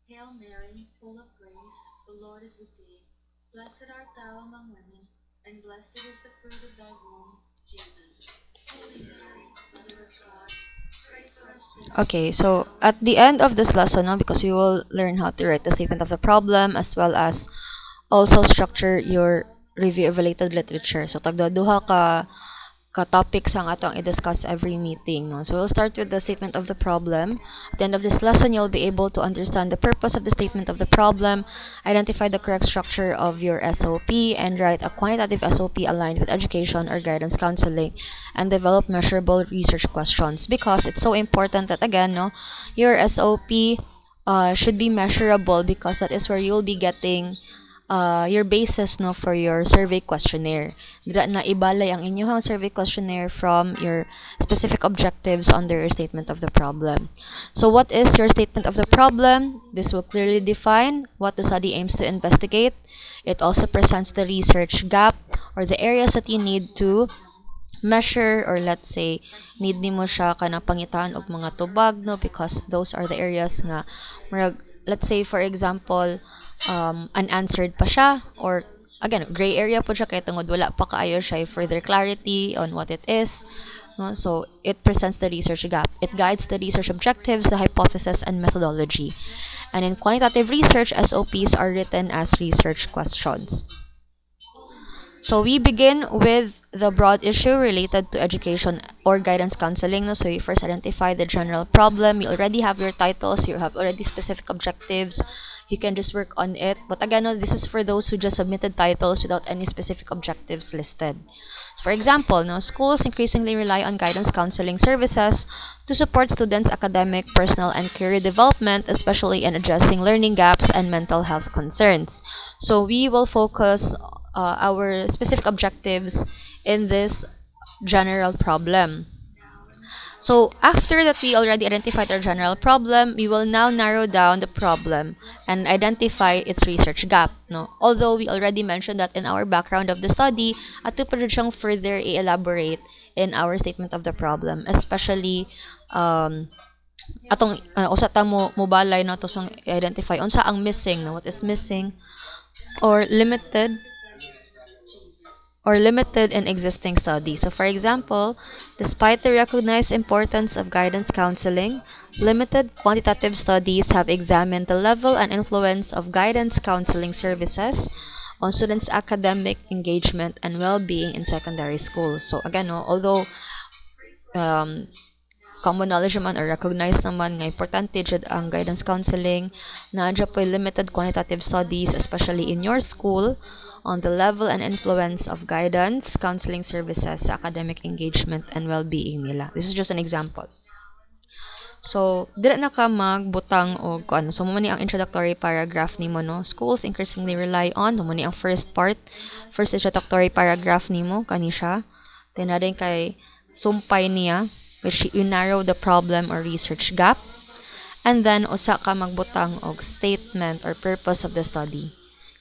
Hail Mary, full of grace, the Lord is with thee. Blessed art thou among women, and blessed is the fruit of thy womb, Jesus. Holy Mary, Mother of God, pray for us sinners. Okay, so at the end of this lesson, no, because you will learn how to write the statement of the problem as well as also structure your review of related literature. So tagduha ka topics ang atong i-discuss every meeting. No? So we'll start with the statement of the problem. At the end of this lesson, you'll be able to understand the purpose of the statement of the problem, identify the correct structure of your SOP, and write a quantitative SOP aligned with education or guidance counseling, and develop measurable research questions. Because it's so important that, again, no, your SOP should be measurable, because that is where you'll be getting your basis, no, for your survey questionnaire. Dira na ibalay ang inyong survey questionnaire from your specific objectives under your statement of the problem. So what is your statement of the problem? This will clearly define what the study aims to investigate. It also presents the research gap, or the areas that you need to measure, or let's say need nimo siya kanang pangitaan og mga tubag, no, because those are the areas nga let's say for example unanswered pa siya, or again gray area po siya kay tungod wala pa kaayo siya further clarity on what it is, no? So it presents the research gap, it guides the research objectives, the hypothesis and methodology. And in quantitative research, SOPs are written as research questions. So we begin with the broad issue related to education or guidance counseling. No? So you first identify the general problem. You already have your titles. You have already specific objectives. You can just work on it. But again, no, this is for those who just submitted titles without any specific objectives listed. So for example, no, schools increasingly rely on guidance counseling services to support students' academic, personal, and career development, especially in addressing learning gaps and mental health concerns. So we will focus our specific objectives in this general problem. So after that we already identified our general problem, we will now narrow down the problem and identify its research gap. No? Although we already mentioned that in our background of the study, ato pa rin siyang further i-elaborate in our statement of the problem, especially atong usa ta mo balay no to sang identify unsa ang missing, no, what is missing or limited in existing studies. So, for example, despite the recognized importance of guidance counseling, limited quantitative studies have examined the level and influence of guidance counseling services on students' academic engagement and well-being in secondary schools. So, again, no, although um, common knowledge naman or recognized naman nga importante jud ang guidance counseling, naadya po limited quantitative studies, especially in your school, on the level and influence of guidance counseling services sa academic engagement and well-being nila. This is just an example. So, dila na ka magbutang o kuan. So, mo ni ang introductory paragraph nimo, no. Schools increasingly rely on, mo ni ang first introductory paragraph nimo kani siya. Then na rin kay sumpay niya, which you narrow the problem or research gap. And then usa ka magbutang og statement or purpose of the study.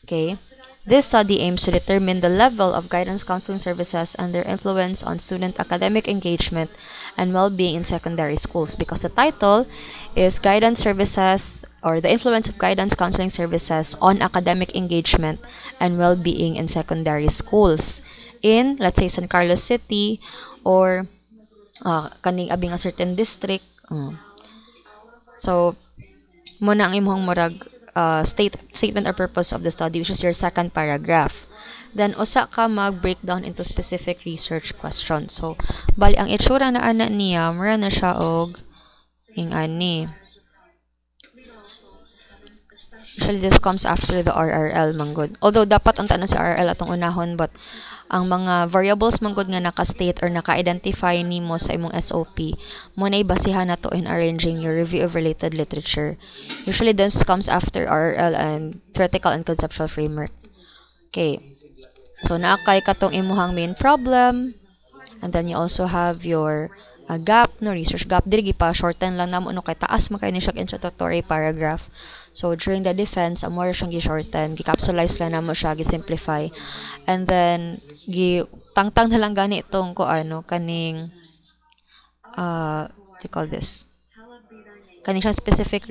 Okay? This study aims to determine the level of guidance counseling services and their influence on student academic engagement and well-being in secondary schools, because the title is Guidance Services, or the influence of guidance counseling services on academic engagement and well-being in secondary schools in, let's say, San Carlos City or kaning abing a certain district. So mo na ang imong murag statement or purpose of the study, which is your second paragraph. Then usa ka mag-breakdown into specific research questions. So bali ang itsura na ana niya mura na siya og ingani. Usually this comes after the RRL manggod. Although dapat unta na sa RRL atong unahon, but ang mga variables manggod nga naka-state or naka-identify nimo sa imong SOP, mo na basihan nato in arranging your review of related literature. Usually this comes after RRL and theoretical and conceptual framework. Okay. So naakay katong imuhang main problem, and then you also have your gap, no, research gap. Dili pa shorten lang namo no kay taas man kay ni siya introductory paragraph. So during the defense, more siyang gi-shorten, gi-capsulize lang namo siya, gi-simplify. And then tangtang na lang gani itong ko ano kaning they call this kaning siyang specific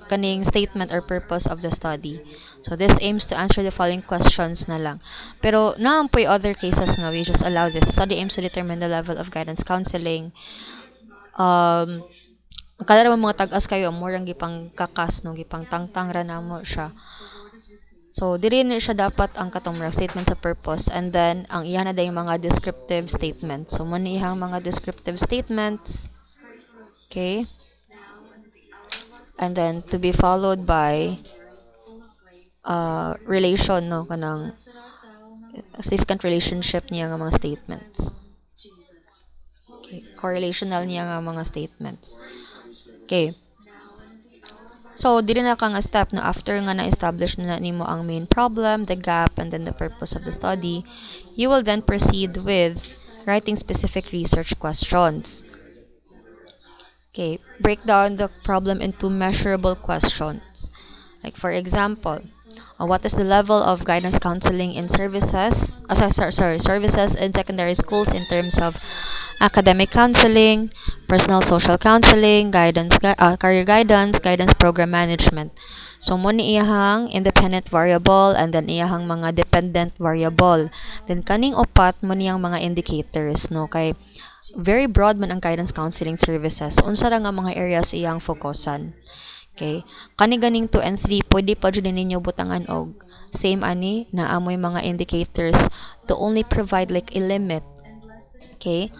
kaning statement or purpose of the study. So this aims to answer the following questions na lang. Pero naampoy other cases nga we just allow this. Study aims to determine the level of guidance counseling. Kada naman mga tag-as kayo murang gipang kakas no, gipang tangtang ra namo siya. So, diri ni siya dapat ang katong statement sa purpose, and then ang iya na yung mga descriptive statements. So, muna ihang mga descriptive statements. Okay? And then to be followed by relation no kanang significant relationship niya nga mga statements. Okay, correlational niya nga mga statements. Okay. So, dili na ka nga step na after nga na-establish na nimo ang main problem, the gap, and then the purpose of the study, you will then proceed with writing specific research questions. Okay, break down the problem into measurable questions. Like for example, what is the level of guidance counseling in services? Services in secondary schools in terms of academic counseling, personal social counseling, career guidance, guidance program management. So, mo ni iyahang independent variable and then iyahang mga dependent variable. Then, kaning upat mo niyang mga indicators, no? Kay, very broad man ang guidance counseling services. Unsa ra nga mga areas iyang focusan. Okay? Kani ganing 2 and 3, pwede pa dyan ninyo butangan og same ani na amoy mga indicators to only provide like a limit. Okay?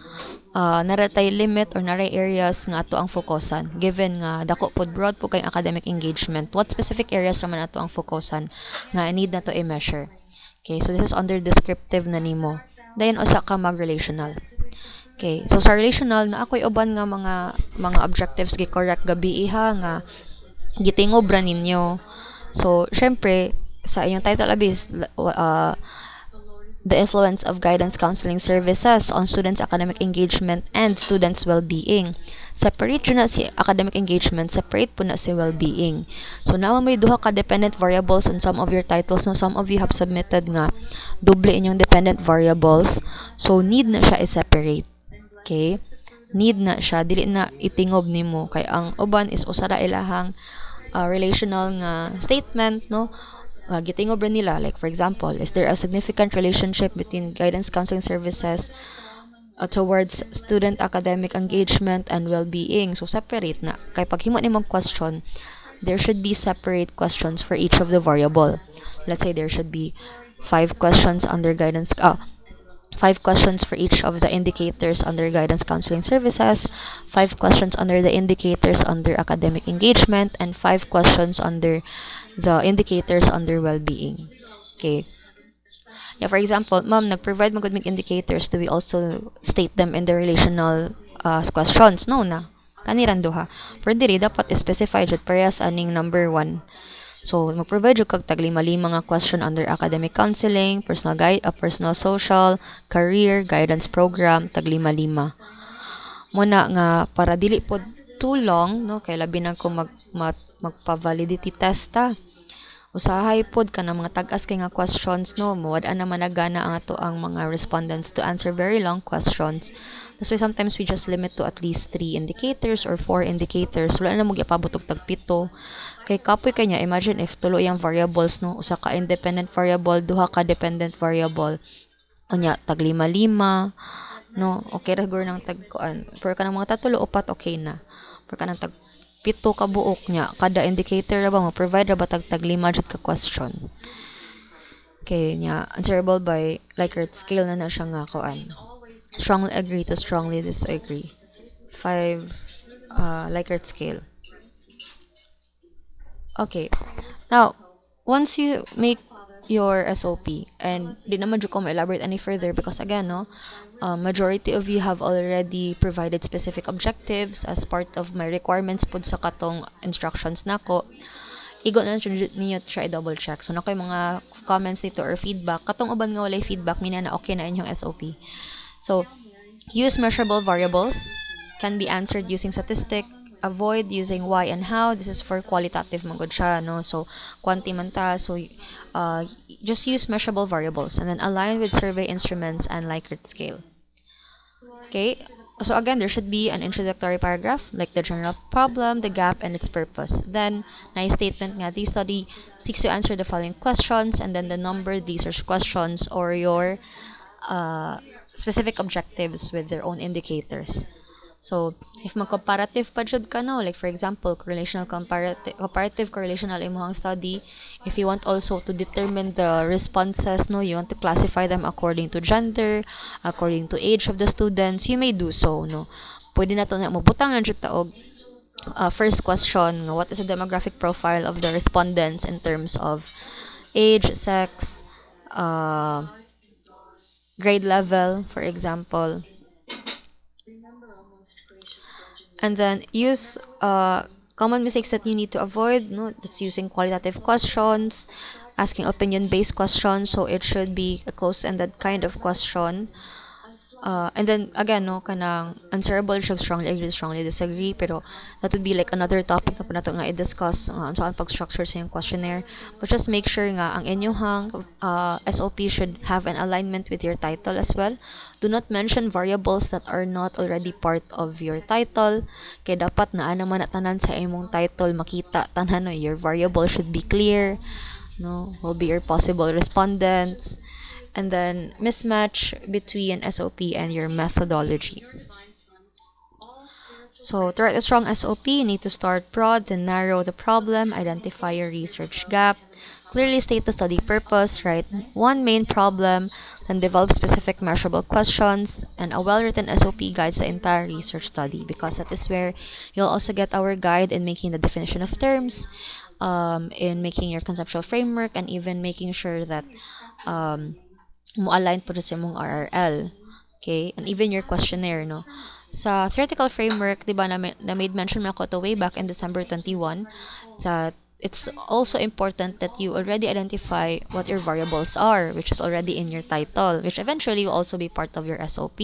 Naratay limit or naray areas nga ato ang focusan. Given nga dako pod broad po kay academic engagement, what specific areas naman ato ang focusan nga need na to i-measure. Okay, so this is under descriptive na nimo. Then usa ka mag-relational. Okay, so sa relational na ako'y uban nga mga objectives gi-correct gabi iha nga gitingob ra ninyo. So, syempre sa inyong title abis the influence of guidance counseling services on students' academic engagement and students' well-being. Separate yun na si academic engagement, separate po na si well-being. So, naman may duha ka dependent variables on some of your titles. No, some of you have submitted nga double inyong dependent variables. So, need na siya i-separate. Okay? Need na siya. Dili na itingob nimo. Kay ang uban is usara ilahang relational nga statement, no? Gitingob rin nila. Like, for example, is there a significant relationship between guidance counseling services towards student academic engagement and well-being? So, separate na. Kaya pag himo ni mag-question, there should be separate questions for each of the variable. Let's say there should be 5 questions under guidance, 5 questions for each of the indicators under guidance counseling services, 5 questions under the indicators under academic engagement, and 5 questions under the indicators under well-being. Okay. Yeah, for example, ma'am, nag-provide magud mig indicators, do we also state them in the relational questions? No na. Kaniran duha. Pero diri dapat specify jud parehas aning number 1. So, mag-provide jud kag tag 5 mga question under academic counseling, personal social, career, guidance program, tag 5. Muna nga para dili pod too long, no, kay labi na ko magpa-validity test ta. Usahay pod ka ng mga tag-as kay nga questions, no, mawad-an naman nagana ang ato ang mga respondents to answer very long questions. That's why sometimes we just limit to at least 3 indicators or 4 indicators. Wala na mo giapabot og tag 7. Kay kapoy kanya, imagine if tulo yung variables, no, usa ka independent variable, duha ka dependent variable. Unya tag 5, no, okay ra gur nang tagkuan. For ka ng mga tatulo upat okay na. For ka ng tag 7 ka buok nya, kada indicator ra ba mo provide ra ba tag 5 jud ka question. Okay nya, answerable by Likert scale na siya nga kuan. Strongly agree to strongly disagree. 5 Likert scale. Okay. Now, once you make your SOP, and di naman dyan ko ma-elaborate any further because again, no, majority of you have already provided specific objectives as part of my requirements pod sa katong instructions nako. Igo na ninyo try double check. So, na kayo mga comments dito or feedback. Katong uban nga walay feedback, mina na okay na inyong SOP. So, use measurable variables. Can be answered using statistic. Avoid using why and how. This is for qualitative magod siya, no? So, quanti man ta. So, just use measurable variables and then align with survey instruments and Likert scale. Okay? So again, there should be an introductory paragraph, like the general problem, the gap, and its purpose. Then, na statement nga, this study seeks to answer the following questions, and then the numbered research questions or your specific objectives with their own indicators. So, if mag-comparative pa jud ka no, like for example, comparative correlational imong study, if you want also to determine the responses, no, you want to classify them according to gender, according to age of the students, you may do so, no. Pwede na to na mabutang na jud ta og first question, what is the demographic profile of the respondents in terms of age, sex, grade level, for example. And then use common mistakes that you need to avoid. No, that's using qualitative questions, asking opinion-based questions. So it should be a close-ended kind of question. And then again, no, kanang answerable siya, strongly agree, strongly disagree. Pero that would be like another topic na po nato nga i-discuss saan pag-structure sa yung questionnaire. But just make sure nga ang inyong SOP should have an alignment with your title as well. Do not mention variables that are not already part of your title. Kaya dapat naa naman tanan sa imong title makita tanan, no, your variable should be clear. No, will be your possible respondents. And then mismatch between SOP and your methodology. So to write a strong SOP, you need to start broad, then narrow the problem, identify your research gap, clearly state the study purpose, write one main problem, then develop specific measurable questions, and a well-written SOP guides the entire research study, because that is where you'll also get our guide in making the definition of terms, in making your conceptual framework, and even making sure that mo align po sa imong RRL. Okay? And even your questionnaire, no? Sa theoretical framework, di ba, na made mention mo ako to way back in December 21, that it's also important that you already identify what your variables are, which is already in your title, which eventually will also be part of your SOP.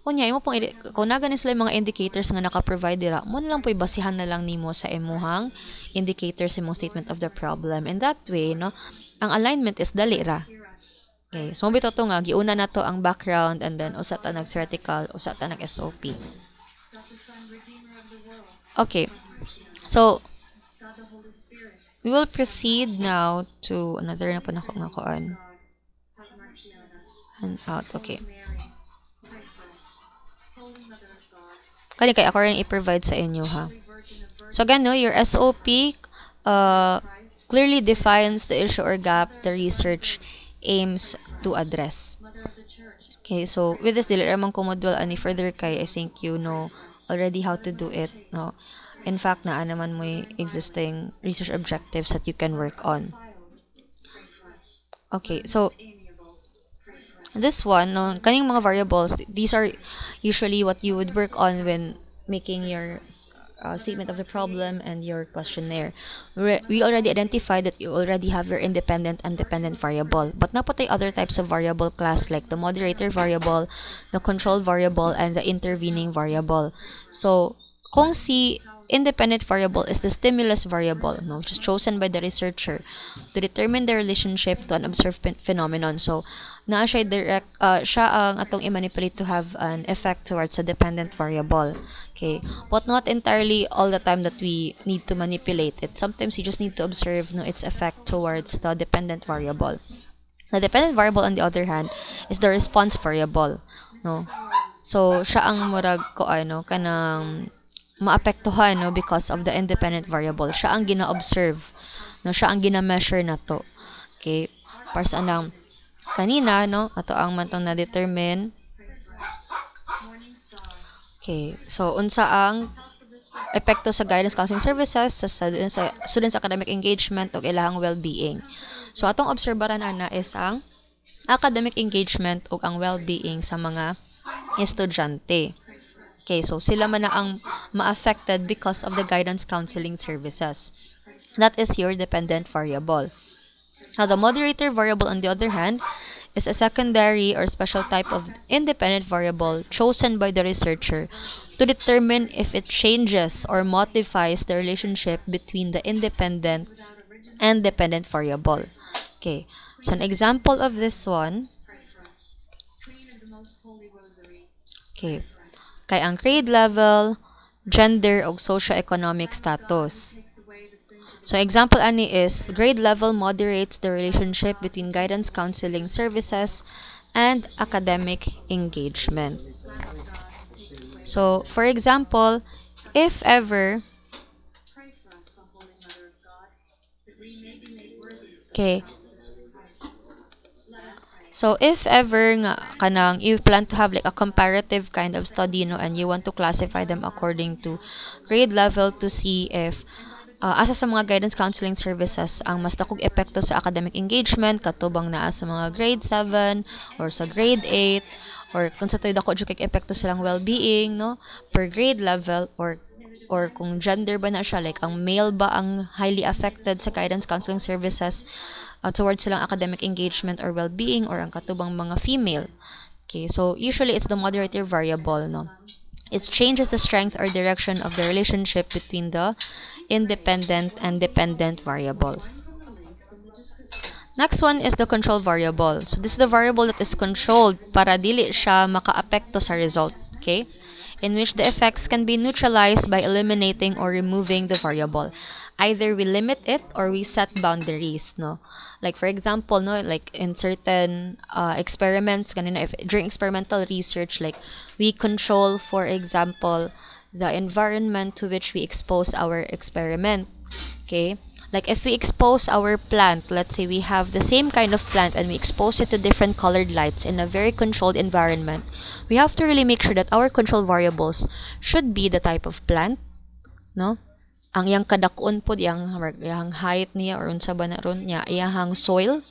Kunya, imo pong, kung naganin sila yung mga indicators nga naka-provide dira, mo na lang po ibasihan na lang nimo sa imuhang indicators, imong statement of the problem. And that way, no, ang alignment is dali ra. Okay, so mabito to nga, giuna na to ang background, and then usa ta nag-theoretical, usa ta nag-SOP. Okay, so we will proceed now to another na po na ko nga koan. Handout, okay. Kani kay ako rin i-provide sa inyo, ha. So again, no, your SOP clearly defines the issue or gap the research aims to address. Okay, so with this, dili ramang kumodwal ani further kay I think you know already how to do it, no. In fact, naa naman mo existing research objectives that you can work on. Okay, so this one, no, kaning mga variables, these are usually what you would work on when making your statement of the problem and your questionnaire. We already identified that you already have your independent and dependent variable, but na po tayo other types of variable class like the moderator variable, the control variable, and the intervening variable. So kung si independent variable is the stimulus variable, no, which is chosen by the researcher to determine the relationship to an observed phenomenon. So naa siya direct, siya ang atong i-manipulate to have an effect towards a dependent variable. Okay, but not entirely all the time that we need to manipulate it. Sometimes you just need to observe, no, its effect towards the dependent variable. The dependent variable, on the other hand, is the response variable, no. So siya ang murag ko ano kanang maapektuhan, no, because of the independent variable. Siya ang gina-observe, no, siya ang gina-measure na to. Okay, para sa anang kanina, no, ato ang mantong na-determine. Okay, so unsa ang epekto sa guidance counseling services sa students academic engagement ug ilahang well-being. So atong obserbaran ana is ang academic engagement ug ang well-being sa mga estudyante. Okay, so sila man na ang ma-affected because of the guidance counseling services. That is your dependent variable. Now, the moderator variable, on the other hand, is a secondary or special type of independent variable chosen by the researcher to determine if it changes or modifies the relationship between the independent and dependent variable. Okay, so an example of this one, okay, kay ang grade level, gender, ug socio-economic status. Takes away the sins of So example ani is grade level moderates the relationship between guidance counseling services and academic engagement. the Lamb of God and takes away. So for example, if ever Pray for us, O Holy Mother of God, that we may be made worthy of the Okay. promises of Christ. Let us pray. So if ever nga kanang you plan to have like a comparative kind of study no and you want to classify them according to grade level to see if asa sa mga guidance counseling services ang mas dakong epekto sa academic engagement katubang naa sa mga grade 7 or sa grade 8 or kung sa toy dako jud kay epekto silang well-being no per grade level or kung gender ba na siya like ang male ba ang highly affected sa guidance counseling services towards silang academic engagement or well-being or ang katubang mga female. Okay, so usually it's the moderator variable, no? It changes the strength or direction of the relationship between the independent and dependent variables. From the links in the description. Next one is the control variable. So this is the variable that is controlled para dili siya makaapekto sa result, okay? In which the effects can be neutralized by eliminating or removing the variable. Either we limit it or we set boundaries, no? Like for example, no, like in certain experiments, kanina if during experimental research, like we control, for example, the environment to which we expose our experiment. Okay? Like if we expose our plant, let's say we have the same kind of plant and we expose it to different colored lights in a very controlled environment, we have to really make sure that our control variables should be the type of plant, no? Ang yang kadakon pod yang height niya or unsa ba na ron niya, iyang soil,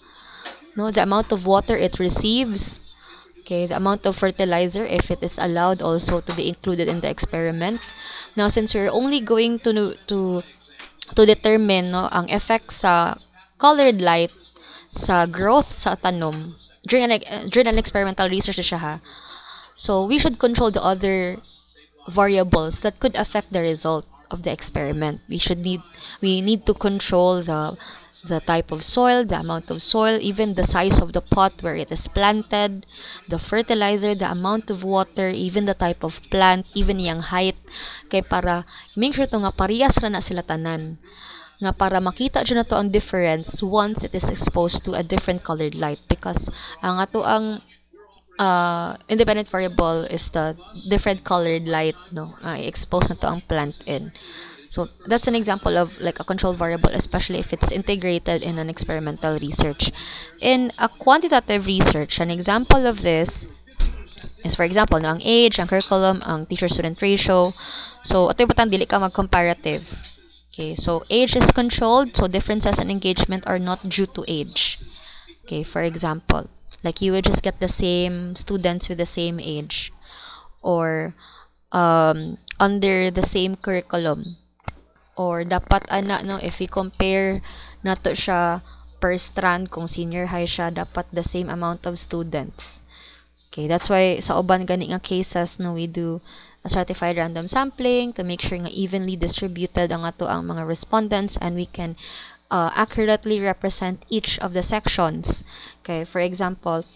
no? The amount of water it receives, okay, the amount of fertilizer if it is allowed also to be included in the experiment. Now since we're only going to determine no ang effect sa colored light sa growth sa tanom during an experimental research na siya ha. So we should control the other variables that could affect the result of the experiment. We need to control the type of soil, the amount of soil, even the size of the pot where it is planted, the fertilizer, the amount of water, even the type of plant, even yung height. Kay para make sure to nga parehas ra na sila tanan. Nga para makita dyan na to ang difference once it is exposed to a different colored light because ang ato ang independent variable is the different colored light no expose na to ang plant in. So that's an example of like a control variable, especially if it's integrated in an experimental research. In a quantitative research, an example of this is for example no, ang age, ang curriculum, ang teacher-student ratio. So ato yung dili ka mag-comparative. Okay, so age is controlled, so differences in engagement are not due to age. Okay, for example, like you would just get the same students with the same age or under the same curriculum. Or dapat ana no if we compare nato siya per strand kung senior high siya dapat the same amount of students. Okay, that's why sa uban gani nga cases no we do a stratified random sampling to make sure nga evenly distributed ang ato ang mga respondents and we can accurately represent each of the sections. Okay, for example,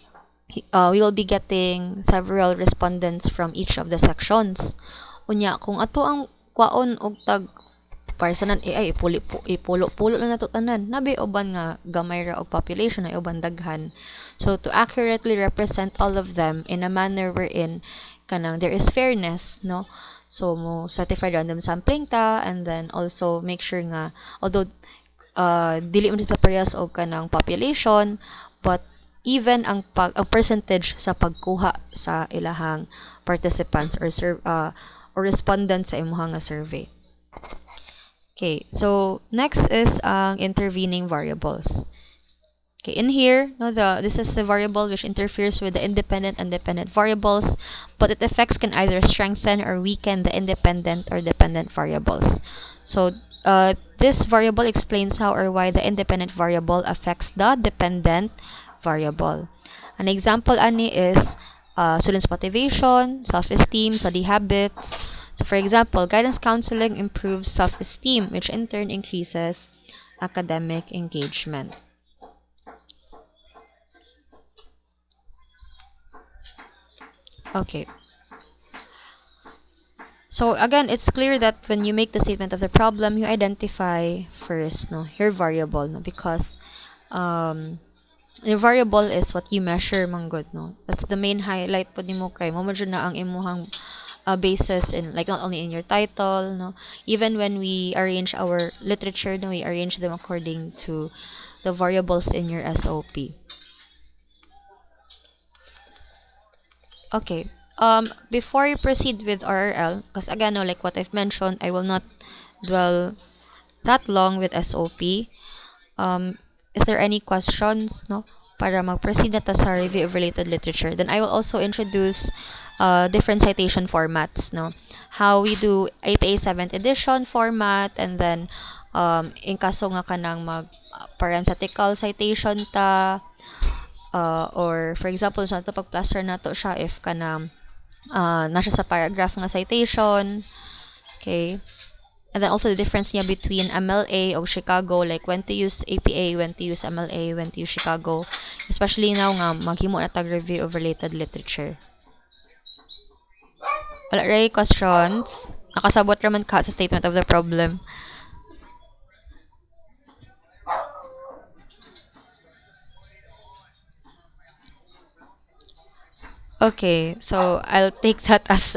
we will be getting several respondents from each of the sections. Unya kung ato ang kwaon og tag para sa nan ay ipulo-pulo na nato tanan nabi uban nga gamay ra og population ay uban daghan, so to accurately represent all of them in a manner wherein kanang there is fairness no, so mo certified random sampling ta and then also make sure nga although dili man sila parehas og kanang population but even ang percentage sa pagkuha sa ilahang participants or respondents sa imuhang nga survey. Okay, so next is intervening variables. Okay, in here, no, this is the variable which interferes with the independent and dependent variables, but its effects can either strengthen or weaken the independent or dependent variables. So this variable explains how or why the independent variable affects the dependent variable. An example ani is students' motivation, self-esteem, study habits. So for example, guidance counseling improves self-esteem, which in turn increases academic engagement. Okay. So again, it's clear that when you make the statement of the problem, you identify first, no, your variable, no, because um, your variable is what you measure, manggod, no. That's the main highlight po nimo kay mo man jud na ang imuhang basis in, like, not only in your title, no, even when we arrange our literature, no, we arrange them according to the variables in your SOP. Okay. Before you proceed with RRL, because again, no, like what I've mentioned, I will not dwell that long with SOP. Is there any questions, no? Para mag-proceed na ta sa review of related literature. Then I will also introduce different citation formats, no? How we do APA 7th edition format, and then in kaso nga kanang mag parenthetical citation ta, or for example, sa ito pag-plaster na to siya if kanang nasa sa paragraph nga citation. Okay. And then also the difference niya between MLA o Chicago, like when to use APA, when to use MLA, when to use Chicago. Especially now nga, maghimo na tag review of related literature. Wala ray questions? Nakasabot raman ka sa statement of the problem. Okay, so I'll take that as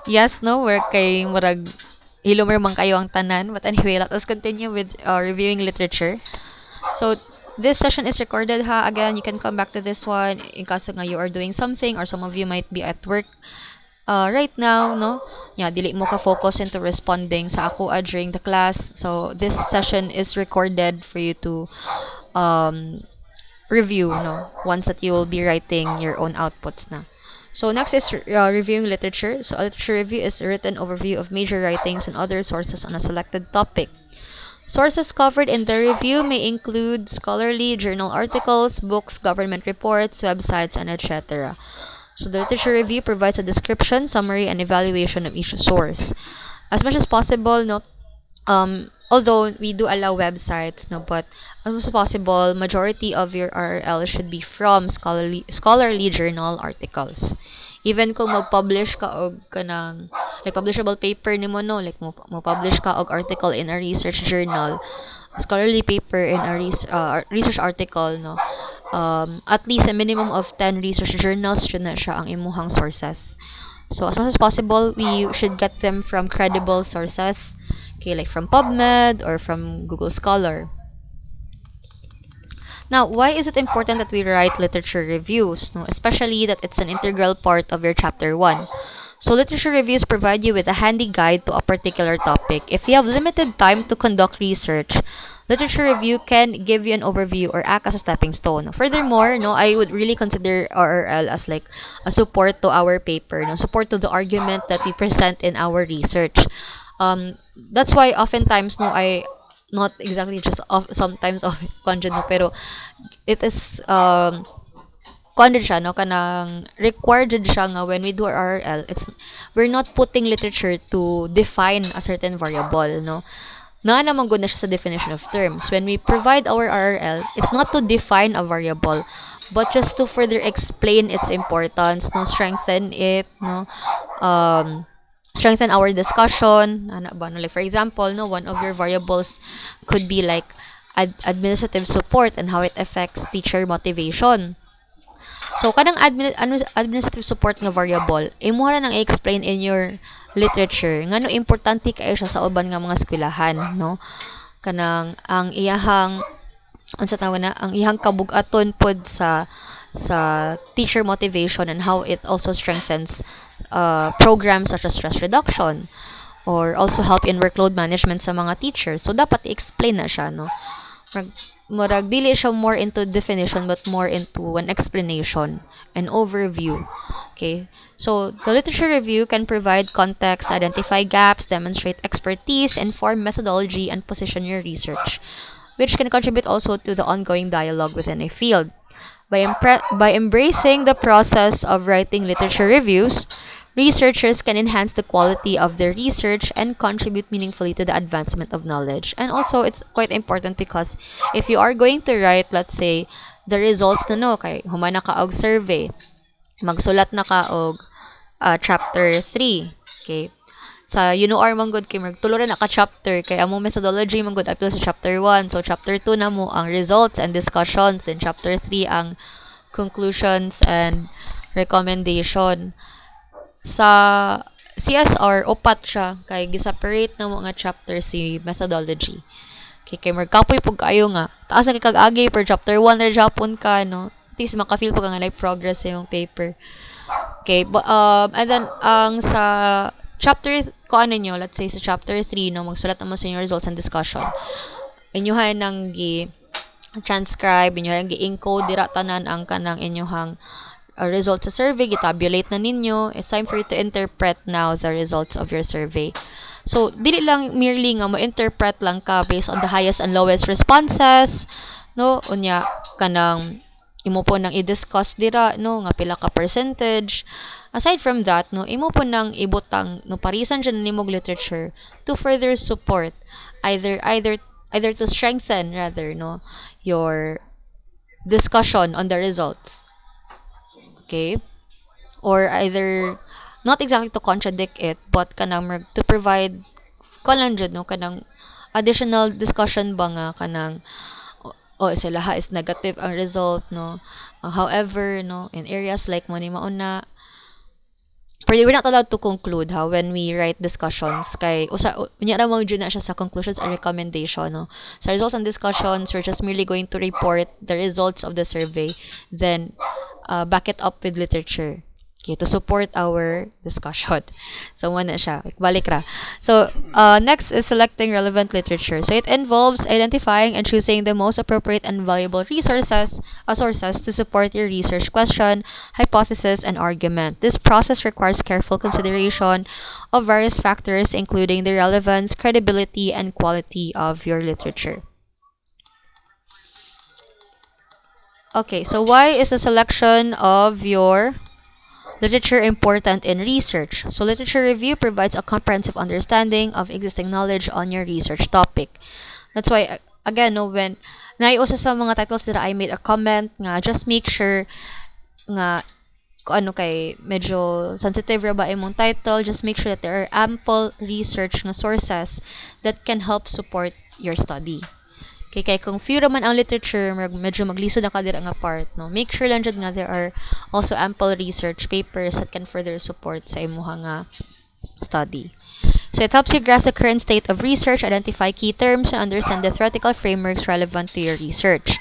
yes, no, work kay murag hilumir man kayo ang tanan. But anyway, let us continue with reviewing literature. So this session is recorded ha. Again, you can come back to this one in kaso nga you are doing something, or some of you might be at work right now, no? Yeah, dili mo ka focus into responding sa ako during the class. So this session is recorded for you to um review, no, once that you will be writing your own outputs na. So next is reviewing literature. So a literature review is a written overview of major writings and other sources on a selected topic. Sources covered in the review may include scholarly journal articles, books, government reports, websites, and etc. So the literature review provides a description, summary, and evaluation of each source. As much as possible, no, although we do allow websites, no, but as much as possible, majority of your RRL should be from scholarly journal articles. Even kung mag-publish ka og kanang like publishable paper nimo, no, like mo publish ka og article in a research journal, scholarly paper in a research article, no, at least a minimum of 10 research journals should na siya ang imuhang sources. So as much as possible, we should get them from credible sources. Okay, like from PubMed or from Google Scholar. Now, why is it important that we write literature reviews? No? Especially that it's an integral part of your chapter 1. So literature reviews provide you with a handy guide to a particular topic. If you have limited time to conduct research, literature review can give you an overview or act as a stepping stone. Furthermore, no, I would really consider RRL as like a support to our paper, no, support to the argument that we present in our research. That's why oftentimes, no, I not exactly just sometimes conjure, no, pero it is conjure siya, no, kanang required jud siya nga when we do our RRL, we're not putting literature to define a certain variable, no. Naman gud na siya sa definition of terms. When we provide our RRL, it's not to define a variable, but just to further explain its importance, no, strengthen it, no, strengthen our discussion. Ano ba, no? Like for example, no, one of your variables could be like administrative support and how it affects teacher motivation. So kanang administrative support nga variable, imo ra nang i-explain in your literature ngano importante kayo siya sa uban nga mga eskwelahan, no, kanang ang iyahang unsa tawag na, ang iyang kabug-aton pod sa teacher motivation and how it also strengthens programs such as stress reduction or also help in workload management sa mga teachers. So dapat i-explain na siya, no. Murag dili siya more into definition but more into an explanation, an overview. Okay, so the literature review can provide context, identify gaps, demonstrate expertise, inform methodology, and position your research, which can contribute also to the ongoing dialogue within a field. By embracing the process of writing literature reviews, researchers can enhance the quality of their research and contribute meaningfully to the advancement of knowledge. And also, it's quite important because if you are going to write, let's say, the results na, no, kay humana ka og survey, magsulat na ka og chapter 3, okay, sa UNOR man gud kay tulo ra na ka chapter kay among methodology man gud apil sa chapter 1. So chapter 2 na mo ang results and discussions, then chapter 3 ang conclusions and recommendation. Sa CSR upat siya kay gi-separate na mo nga chapter si methodology. Kay magkapoy pug kayo nga taas ang kag-agi per chapter 1 ra Japon ka no. At least maka-feel pag nga nag-progress sa yung paper. Okay, and then ang sa chapter ko ano nyo, let's say sa chapter 3 no, magsulat naman sa inyong results and discussion. Inyuhan nang transcribe, inyuhan nang encode dira tanan ang kanang inyuhang results sa survey, gitabulate na ninyo. It's time for you to interpret now the results of your survey. So, dili lang merely nga mo-interpret lang ka based on the highest and lowest responses, no? Unya kanang imo po nang i-discuss dira no nga pila ka percentage. Aside from that no, imo po nang ibutang no parisan siya nimog literature to further support either to strengthen rather no your discussion on the results. Okay? Or either not exactly to contradict it but kanang to provide kanan jud no kanang additional discussion ba nga kanang sa laha is negative ang result no. However no in areas like mo ni mauna we're not allowed to conclude when we write discussions kay unya ra mo na siya sa conclusions and recommendation no. Sa results and discussions we're just merely going to report the results of the survey, then back it up with literature. Okay, to support our discussion. So, na siya. Balik ra. So, next is selecting relevant literature. So, it involves identifying and choosing the most appropriate and valuable sources to support your research question, hypothesis, and argument. This process requires careful consideration of various factors, including the relevance, credibility, and quality of your literature. Okay, so why is the selection of your literature important in research? So literature review provides a comprehensive understanding of existing knowledge on your research topic. That's why, again, no, when naiusa sa mga titles that I made a comment nga, just make sure nga kung ano kay medyo sensitive ra ba imong title, just make sure that there are ample research nga sources that can help support your study. Kay kung few raman ang literature, medyo maglisod na ka dira nga part, no? Make sure lang jud nga there are also ample research papers that can further support sa imuha nga study. So it helps you grasp the current state of research, identify key terms, and understand the theoretical frameworks relevant to your research.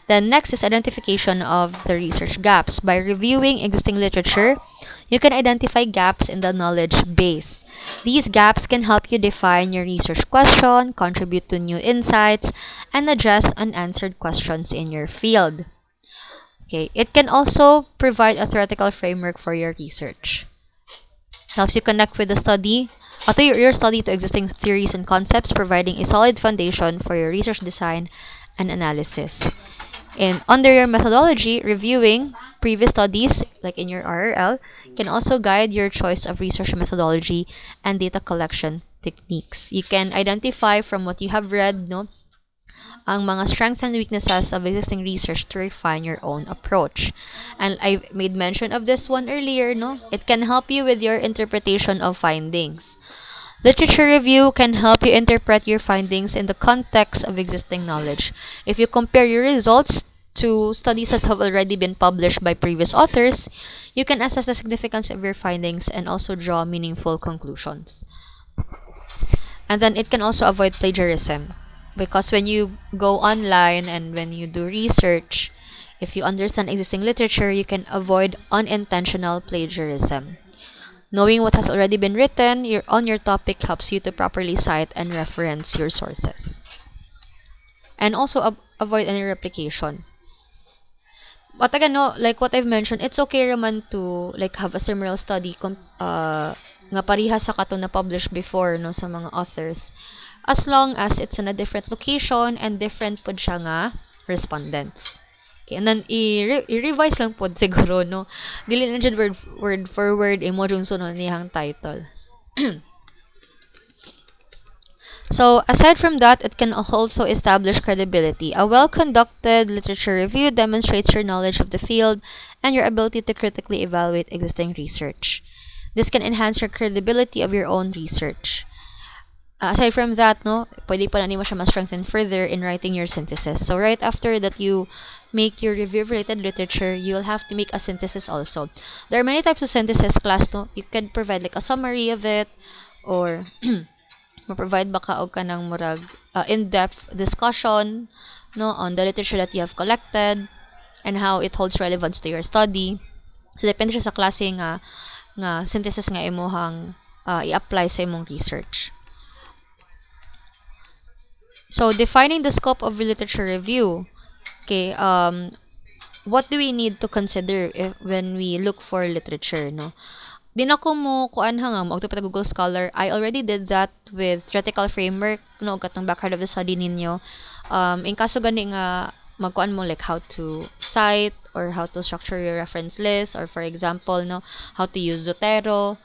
Then next is identification of the research gaps. By reviewing existing literature, you can identify gaps in the knowledge base. These gaps can help you define your research question, contribute to new insights, and address unanswered questions in your field. Okay, it can also provide a theoretical framework for your research. Helps you connect with the study, your study to existing theories and concepts, providing a solid foundation for your research design and analysis. And under your methodology, reviewing previous studies, like in your RRL, can also guide your choice of research methodology and data collection techniques. You can identify from what you have read, no, ang mga strengths and weaknesses of existing research to refine your own approach. And I made mention of this one earlier, no? It can help you with your interpretation of findings. Literature review can help you interpret your findings in the context of existing knowledge. If you compare your results to studies that have already been published by previous authors, you can assess the significance of your findings and also draw meaningful conclusions. And then it can also avoid plagiarism. Because when you go online and when you do research, if you understand existing literature, you can avoid unintentional plagiarism. Knowing what has already been written on your topic helps you to properly cite and reference your sources. And also avoid any replication. But again, no, like what I've mentioned, it's okay naman to like have a similar study nga parihas sa kato na published before no sa mga authors, as long as it's in a different location and different pod siya nga respondents. Okay, and then i-revise lang pod siguro no. Dili na jud word for word imo jung sunod niyang title. So, aside from that, it can also establish credibility. A well-conducted literature review demonstrates your knowledge of the field and your ability to critically evaluate existing research. This can enhance your credibility of your own research. Aside from that, no, pwede pa na nimo siya ma-strengthen further in writing your synthesis. So right after that you make your review of related literature, you'll have to make a synthesis also. There are many types of synthesis class, no. You can provide like a summary of it, or ma-provide baka og kanang murag in-depth discussion, no, on the literature that you have collected and how it holds relevance to your study. So depende siya sa klase nga synthesis nga imuhang i-apply sa imong research. So defining the scope of literature review. Okay, what do we need to consider when we look for literature, no? Di na ko mo kuan nga mo pa Google Scholar. I already did that with theoretical framework, no, katong background of the study ninyo. In kaso gani nga magkuan mo like how to cite or how to structure your reference list, or for example, no, how to use Zotero,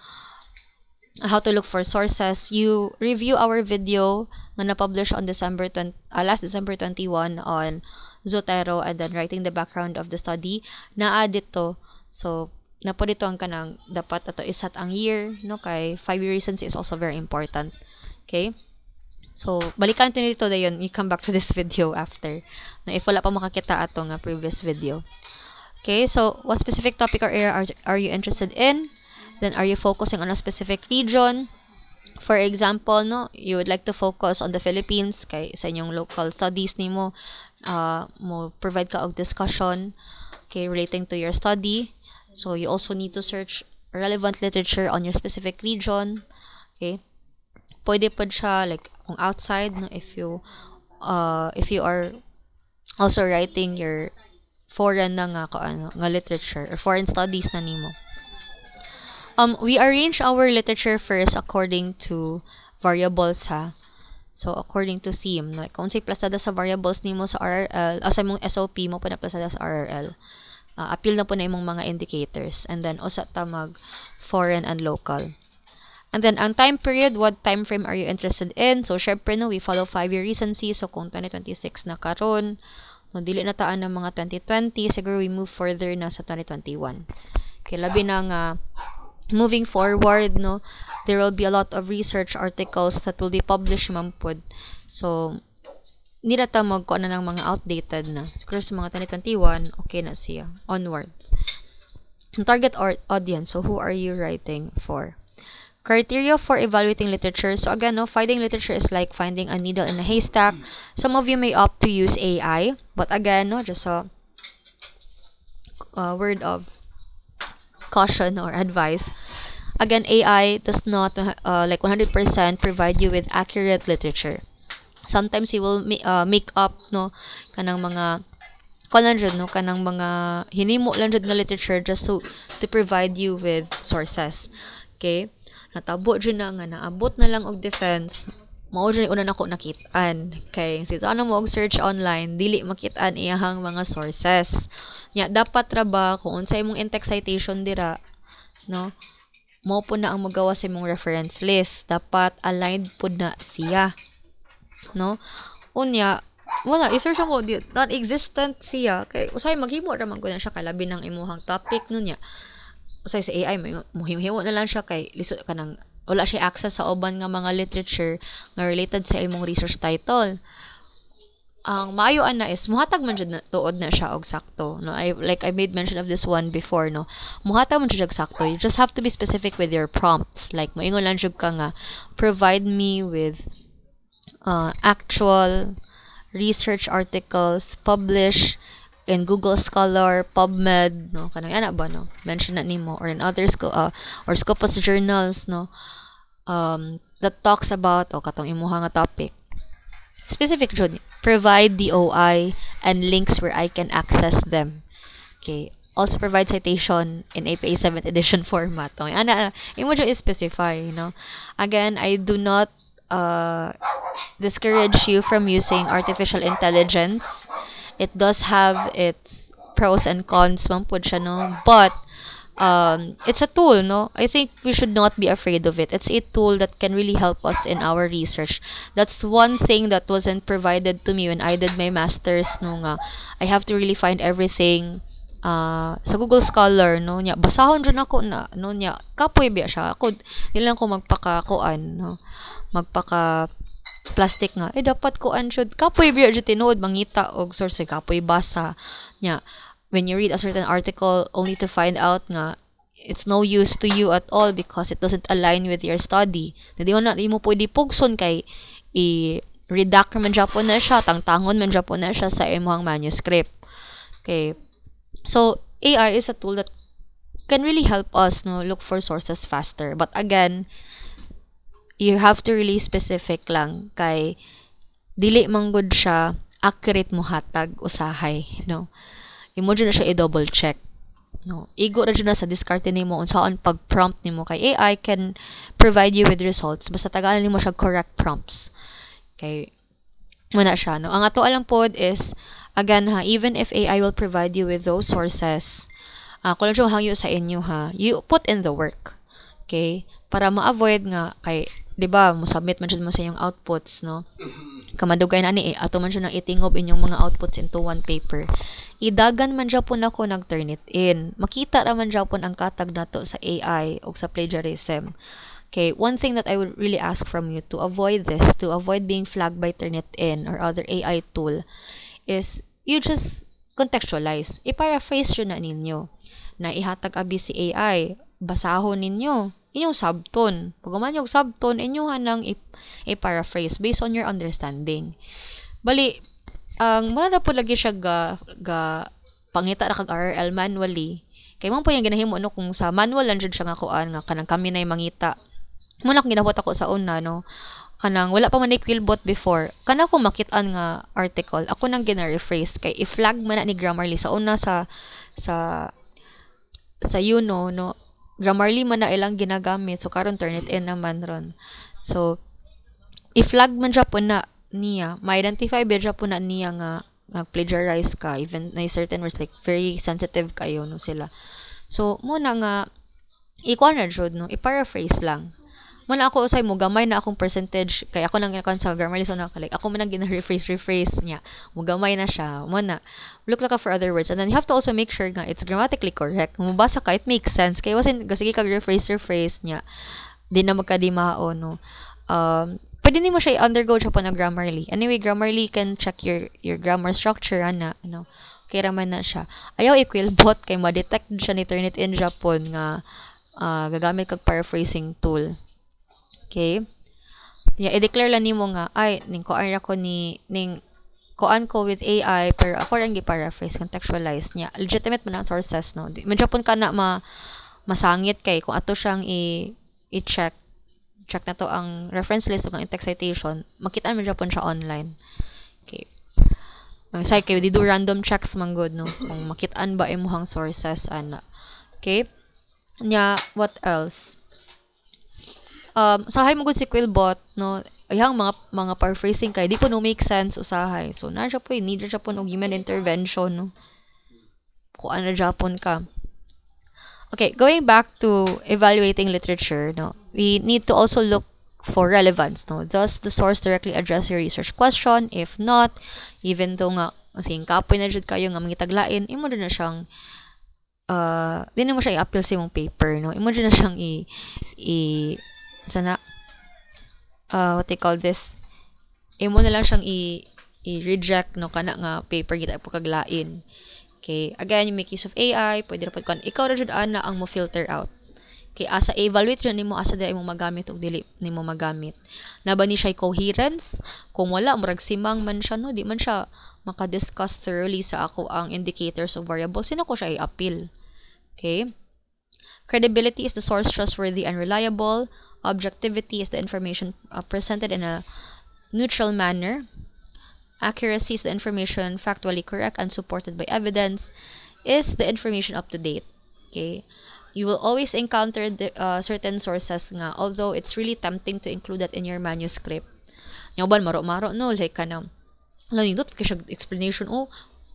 how to look for sources. You review our video nga na-publish on last December 21 on Zotero, and then writing the background of the study. Naa dito. So napo dito ang kanang dapat ato isat ang year, no, kay 5-year recency is also very important. Okay? So balikan to dito dayon, you come back to this video after. No, if wala pa makakita ato nga previous video. Okay? So what specific topic or area are you interested in? Then are you focusing on a specific region? For example, no, you would like to focus on the Philippines kay sa inyong local studies nimo, mo provide ka og discussion, okay, relating to your study. So you also need to search relevant literature on your specific region. Okay? Pwede pa siya like kung outside, no, if you are also writing your foreign na nga literature or foreign studies na nimo. We arrange our literature first according to variables, ha. So according to theme, no, kung say plasada sa variables nimo sa RRL, sa imong SOP mo pa na plasada sa RRL. Appeal na po na imong mga indicators, and then usa ta mag foreign and local. And then ang time period, what time frame are you interested in? So syempre, no, we follow 5-year recency. So kung 2026 na karon, no, dili na taan ng mga 2020, siguro we move further na sa 2021. Okay, labi na nga moving forward, no, there will be a lot of research articles that will be published mampod. So nila ta magkuan na ng mga outdated na. Siguro sa mga 2021, okay na siya. Onwards. Target audience. So who are you writing for? Criteria for evaluating literature. So again, no, finding literature is like finding a needle in a haystack. Some of you may opt to use AI, but again, no, just a word of caution or advice. Again, AI does not like 100% provide you with accurate literature. Sometimes he will make up, no, kanang mga no, kanang mga hinimo lang jud nga literature just to provide you with sources. Okay? Natabo jud na nga naabot na lang og defense. Mao jud una nako nakit-an kay since ano mo og search online dili makit-an iyahang mga sources. Nya dapat ra ba kung unsay imong in-text citation dira, no, mao po na ang magawa sa imong reference list. Dapat aligned pud na siya, no. Unya wala i-search ako non-existent siya kay usay maghimo ra man ko na siya kalabi ng imuhang topic no nya. Usay sa AI mohimo na lang siya kay lisod kanang wala siya access sa uban nga mga literature nga related sa imong research title. Ang maayoan na is muhatag man jud na tuod na siya og sakto, no. I made mention of this one before, no. Muhatag man jud og sakto. You just have to be specific with your prompts. Like moingon lang jud ka nga provide me with actual research articles published in Google Scholar, PubMed, no, kanang ana ba, no, mention na nimo, or in other or Scopus journals, no, that talks about katong imuha nga topic. Specific jud, provide DOI and links where I can access them. Okay, also provide citation in APA 7th edition format. Okay, ana imo jud specify, you know. Again, I do not discourage you from using artificial intelligence. It does have its pros and cons man pud siya, no, but it's a tool, no. I think we should not be afraid of it. It's a tool that can really help us in our research. That's one thing that wasn't provided to me when I did my masters, no, nga I have to really find everything sa Google Scholar no nya basahon jud ako na no nya kapoy biya siya ako dili lang ko magpakakuan no magpaka plastic nga dapat kuan jud kapoy biya jud tinuod mangita og source kapoy basa nya when you read a certain article only to find out nga it's no use to you at all because it doesn't align with your study di mo na imo pwede pugson kay i-redact man Japon na siya tangtangon man Japon na siya sa imong manuscript. Okay, so AI is a tool that can really help us no look for sources faster, but again you have to really specific lang kay dili man gud siya accurate mo hatag usahay no imo dyan na siya i-double check no igo ra dyan na sa diskarte nimo unsaon pag prompt nimo kay AI can provide you with results basta tagalan nimo siya correct prompts kay muna siya no ang ato alam pod is again ha even if AI will provide you with those sources kung lang hangyo sa inyo ha you put in the work okay para ma-avoid nga kay 'di ba mo submit man jud mo sa inyong outputs no kamadugay na ni ato man jud nang itingob inyong mga outputs into one paper idagan man japon ako nag-turn it in makita ra man japon ang katag nato sa AI o sa plagiarism. Okay, one thing that I would really ask from you to avoid this, to avoid being flagged by Turnitin or other AI tool, is you just contextualize. I-paraphrase yun na ninyo. Na ihatag abi si AI, basahon ninyo. Inyong subtone. Pag yung subtone, inyong hanang i-paraphrase based on your understanding. Bali, ang muna na po lagi siya pangita ra kag RRL manually. Kay mo po yung ginahimo no kung sa manual lang jud siya nga kuan nga kanang kami na mangita. Muna kung ginabot ako sa una no kanang wala pa man ni Quillbot before kana ko makit-an nga article ako nang gina-rephrase kay i-flag man na ni Grammarly sa una sa Yuno no Grammarly man na ilang ginagamit so karon Turnitin naman ron so i-flag man siya po na niya ma-identify ba siya po na niya nga plagiarize ka even na certain words like very sensitive kayo no sila so muna nga ikuan na jud no i-paraphrase lang muna ako usay mo gamay na akong percentage kay ako nang ginakuan sa Grammarly so na like ako man nang gina-rephrase niya mo gamay na siya muna look like for other words and then you have to also make sure nga it's grammatically correct mabasa ka it makes sense kay wasin sige kag rephrase niya di na magkadimao no pwede nimo siya i-undergo siya po na Grammarly anyway Grammarly can check your grammar structure ana ano kay raman na siya ayaw i-Quillbot kay ma-detect siya ni Turnitin Japon nga gagamit kag paraphrasing tool. Okay? Yeah, i-declare lang nimo nga ay ning kuan ako ning kuan ko with AI pero ako lang gi-paraphrase contextualize niya. Legitimate man ang sources no. Medyo pun kana masangit kay kung ato siyang i-check na to ang reference list ug ang text citation, makita man pun siya online. Okay. Say kay di do random checks man good no. Kung makitaan ba imong sources ana. Okay? Nya what else? Usahay mo gud si Quillbot no ayang mga paraphrasing kay di po no make sense usahay so na siya po need siya po og human intervention no kuan na Japon ka. Okay, going back to evaluating literature no we need to also look for relevance no does the source directly address your research question if not even though nga kasi kapoy na jud kayo nga mangitaglain imo din na siyang di na mo siya i-appeal sa imong paper no imo din na siyang sana what they call this imo na lang siyang i-reject no kana nga paper kita po kaglain. Okay, again you make use of AI pwede ra pud kan ikaw ra jud ana ang mo filter out kay asa evaluate ra nimo asa dili mo magamit ug dili nimo magamit na ba ni siya coherence kung wala murag simang man siya no di man siya maka-discuss thoroughly sa ako ang indicators of variables sino ko siya i-appeal. Okay, credibility is the source trustworthy and reliable. Objectivity is the information presented in a neutral manner. Accuracy is the information factually correct and supported by evidence. Is the information up to date? Okay. You will always encounter certain sources nga although it's really tempting to include that in your manuscript. Nyoban maro-maro no like kanang nindot kay siya explanation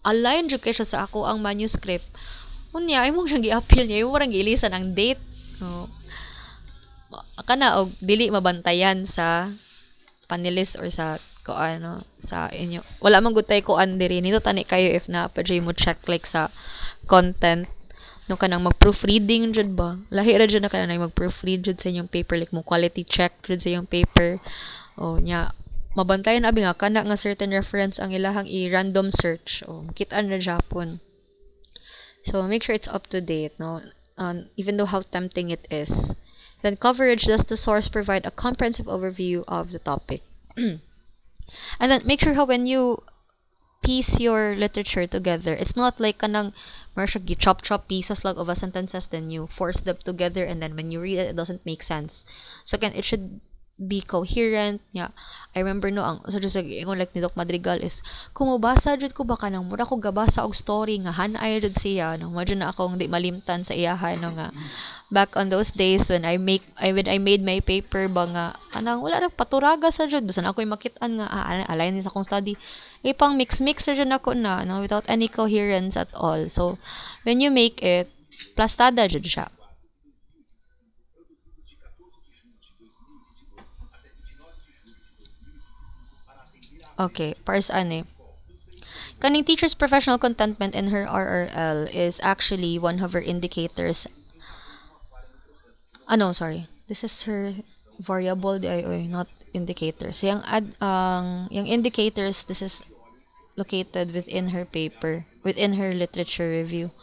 align jud kay siya sa ako ang manuscript. Unya imong siyang gi-appeal niya imo rang giilisan ang date. Kana og dili mabantayan sa panelist or sa kuano sa inyo wala man gud tay kuan diri nito tani kayo if na pa mo check like sa content. No kanang mag-proofreading jud ba? Lahi ra jud na kanang mag-proofread jud sa inyong paper like mo quality check jud sa inyong paper. O nya mabantayan abi nga kana nga certain reference ang ilahang i-random search. O makit-an ra Japon. So make sure it's up to date, no? Even though how tempting it is. Then coverage, does the source provide a comprehensive overview of the topic? And then make sure how when you piece your literature together, it's not like kanang marsha chop pieces like of a sentences, then you force them together, and then when you read it, it doesn't make sense. So again, it should be coherent. Yeah, I remember no ang so just ingon like ni Doc Madrigal is kung mobasa jud ko baka nang mura ko gabasa og story nga hanay jud siya no mo na akong di malimtan sa iyaha no nga back on those days when when I made my paper ba nga anang wala ra paturaga sa jud basta ako'y makit-an nga align sa akong study ipang mix ra jud ako na no without any coherence at all. So when you make it plastada jud siya. Okay, pars ani. Kaning teacher's professional contentment in her RRL is actually one of her indicators. No, sorry. This is her variable DIY, not indicators. Yung indicators, this is located within her paper, within her literature review.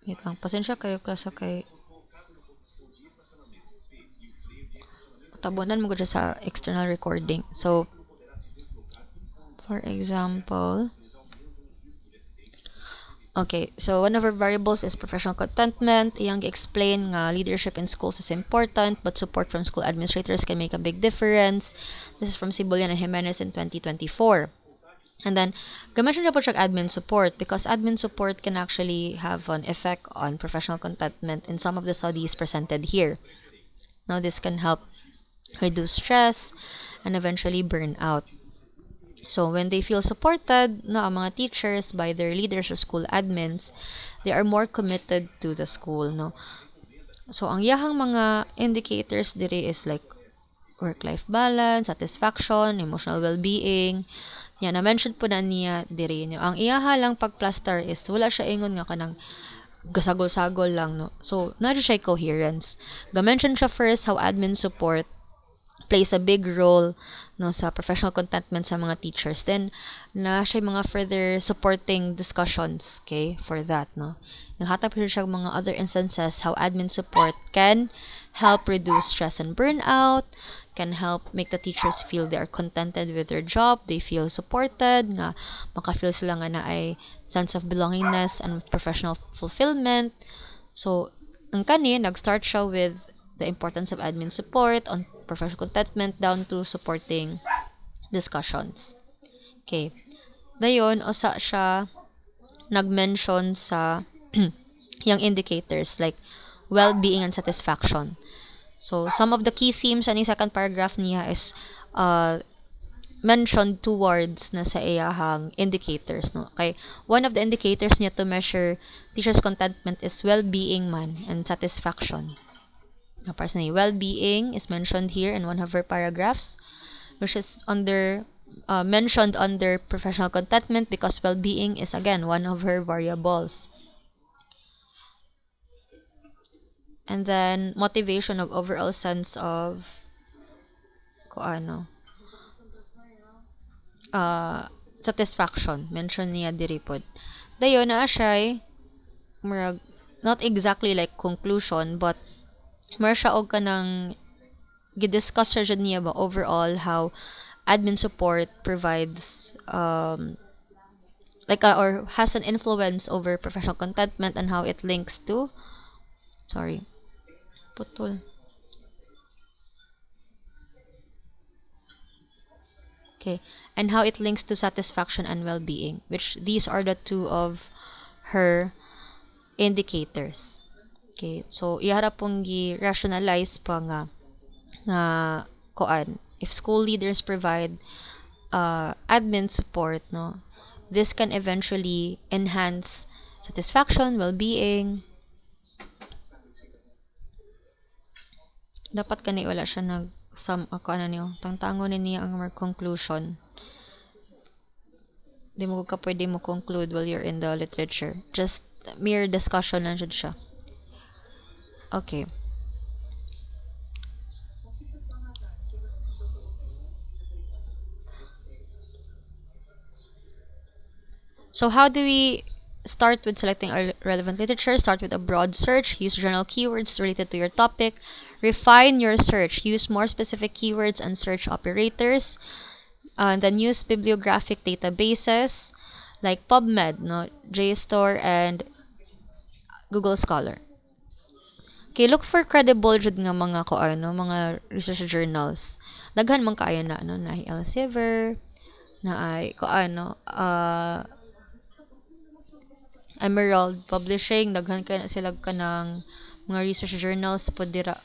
Wait lang, pasensya kayo klase kay tabunan mo ko sa external recording. So, for example, okay, so one of our variables is professional contentment. Iyang explain nga leadership in schools is important, but support from school administrators can make a big difference. This is from Sibulian and Jimenez in 2024. And then, gamitin na po siya admin support because admin support can actually have an effect on professional contentment in some of the studies presented here. Now, this can help reduce stress and eventually burnout. So when they feel supported no ang mga teachers by their leaders or school admins, they are more committed to the school no. So ang yahang mga indicators diri is like work-life balance, satisfaction, emotional well-being. Yan na mention po na niya diri no. Ang iyaha lang pag-plaster is wala siya ingon nga kanang gasagol-sagol lang no. So na siya coherence. Ga-mention siya first how admin support plays a big role no sa professional contentment sa mga teachers. Then na siya mga further supporting discussions okay for that no. Naghatag pa siya mga other instances how admin support can help reduce stress and burnout, can help make the teachers feel they are contented with their job, they feel supported nga maka-feel sila nga na ay sense of belongingness and professional fulfillment. So ang kani nag-start siya with the importance of admin support on professional contentment down to supporting discussions. Okay. Dayon, usa siya nag-mention sa yung indicators like well-being and satisfaction. So, some of the key themes sa second paragraph niya is mentioned towards na sa iyahang indicators. No? Okay. One of the indicators niya to measure teacher's contentment is well-being man and satisfaction. Personally, well-being is mentioned here in one of her paragraphs, which is mentioned under professional contentment because well-being is again one of her variables. And then motivation of overall sense of satisfaction mention niya diri pod. Dayon na siya not exactly like conclusion but mer siya og kanang gidiscuss siya niya ba overall how admin support provides or has an influence over professional contentment and how it links to putol okay and how it links to satisfaction and well-being, which these are the two of her indicators. Okay, so iharap pong gi-rationalize pa nga if school leaders provide admin support no, this can eventually enhance satisfaction, well-being. Dapat kani wala siya tangtangon niya ang conclusion. Di mo ka pwede mo conclude while you're in the literature. Just mere discussion lang siya. Okay. So how do we start with selecting our relevant literature? Start with a broad search. Use general keywords related to your topic. Refine your search. Use more specific keywords and search operators. Then use bibliographic databases like PubMed, no, JSTOR, and Google Scholar. Okay, look for credible jud nga mga mga research journals. Daghan man kaayo na na Elsevier, na ay Emerald Publishing, daghan kay na sila kanang mga research journals pod dira.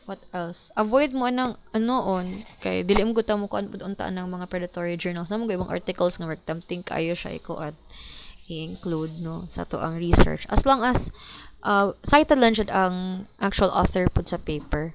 What else? Avoid mo anang anoon kay dili mo guta mo kuan pud untaan ng mga predatory journals. Namo ibang articles nga work tempting kayo siya ikuan i-include no sa to ang research. As long as cited lang siya ang actual author pud sa paper.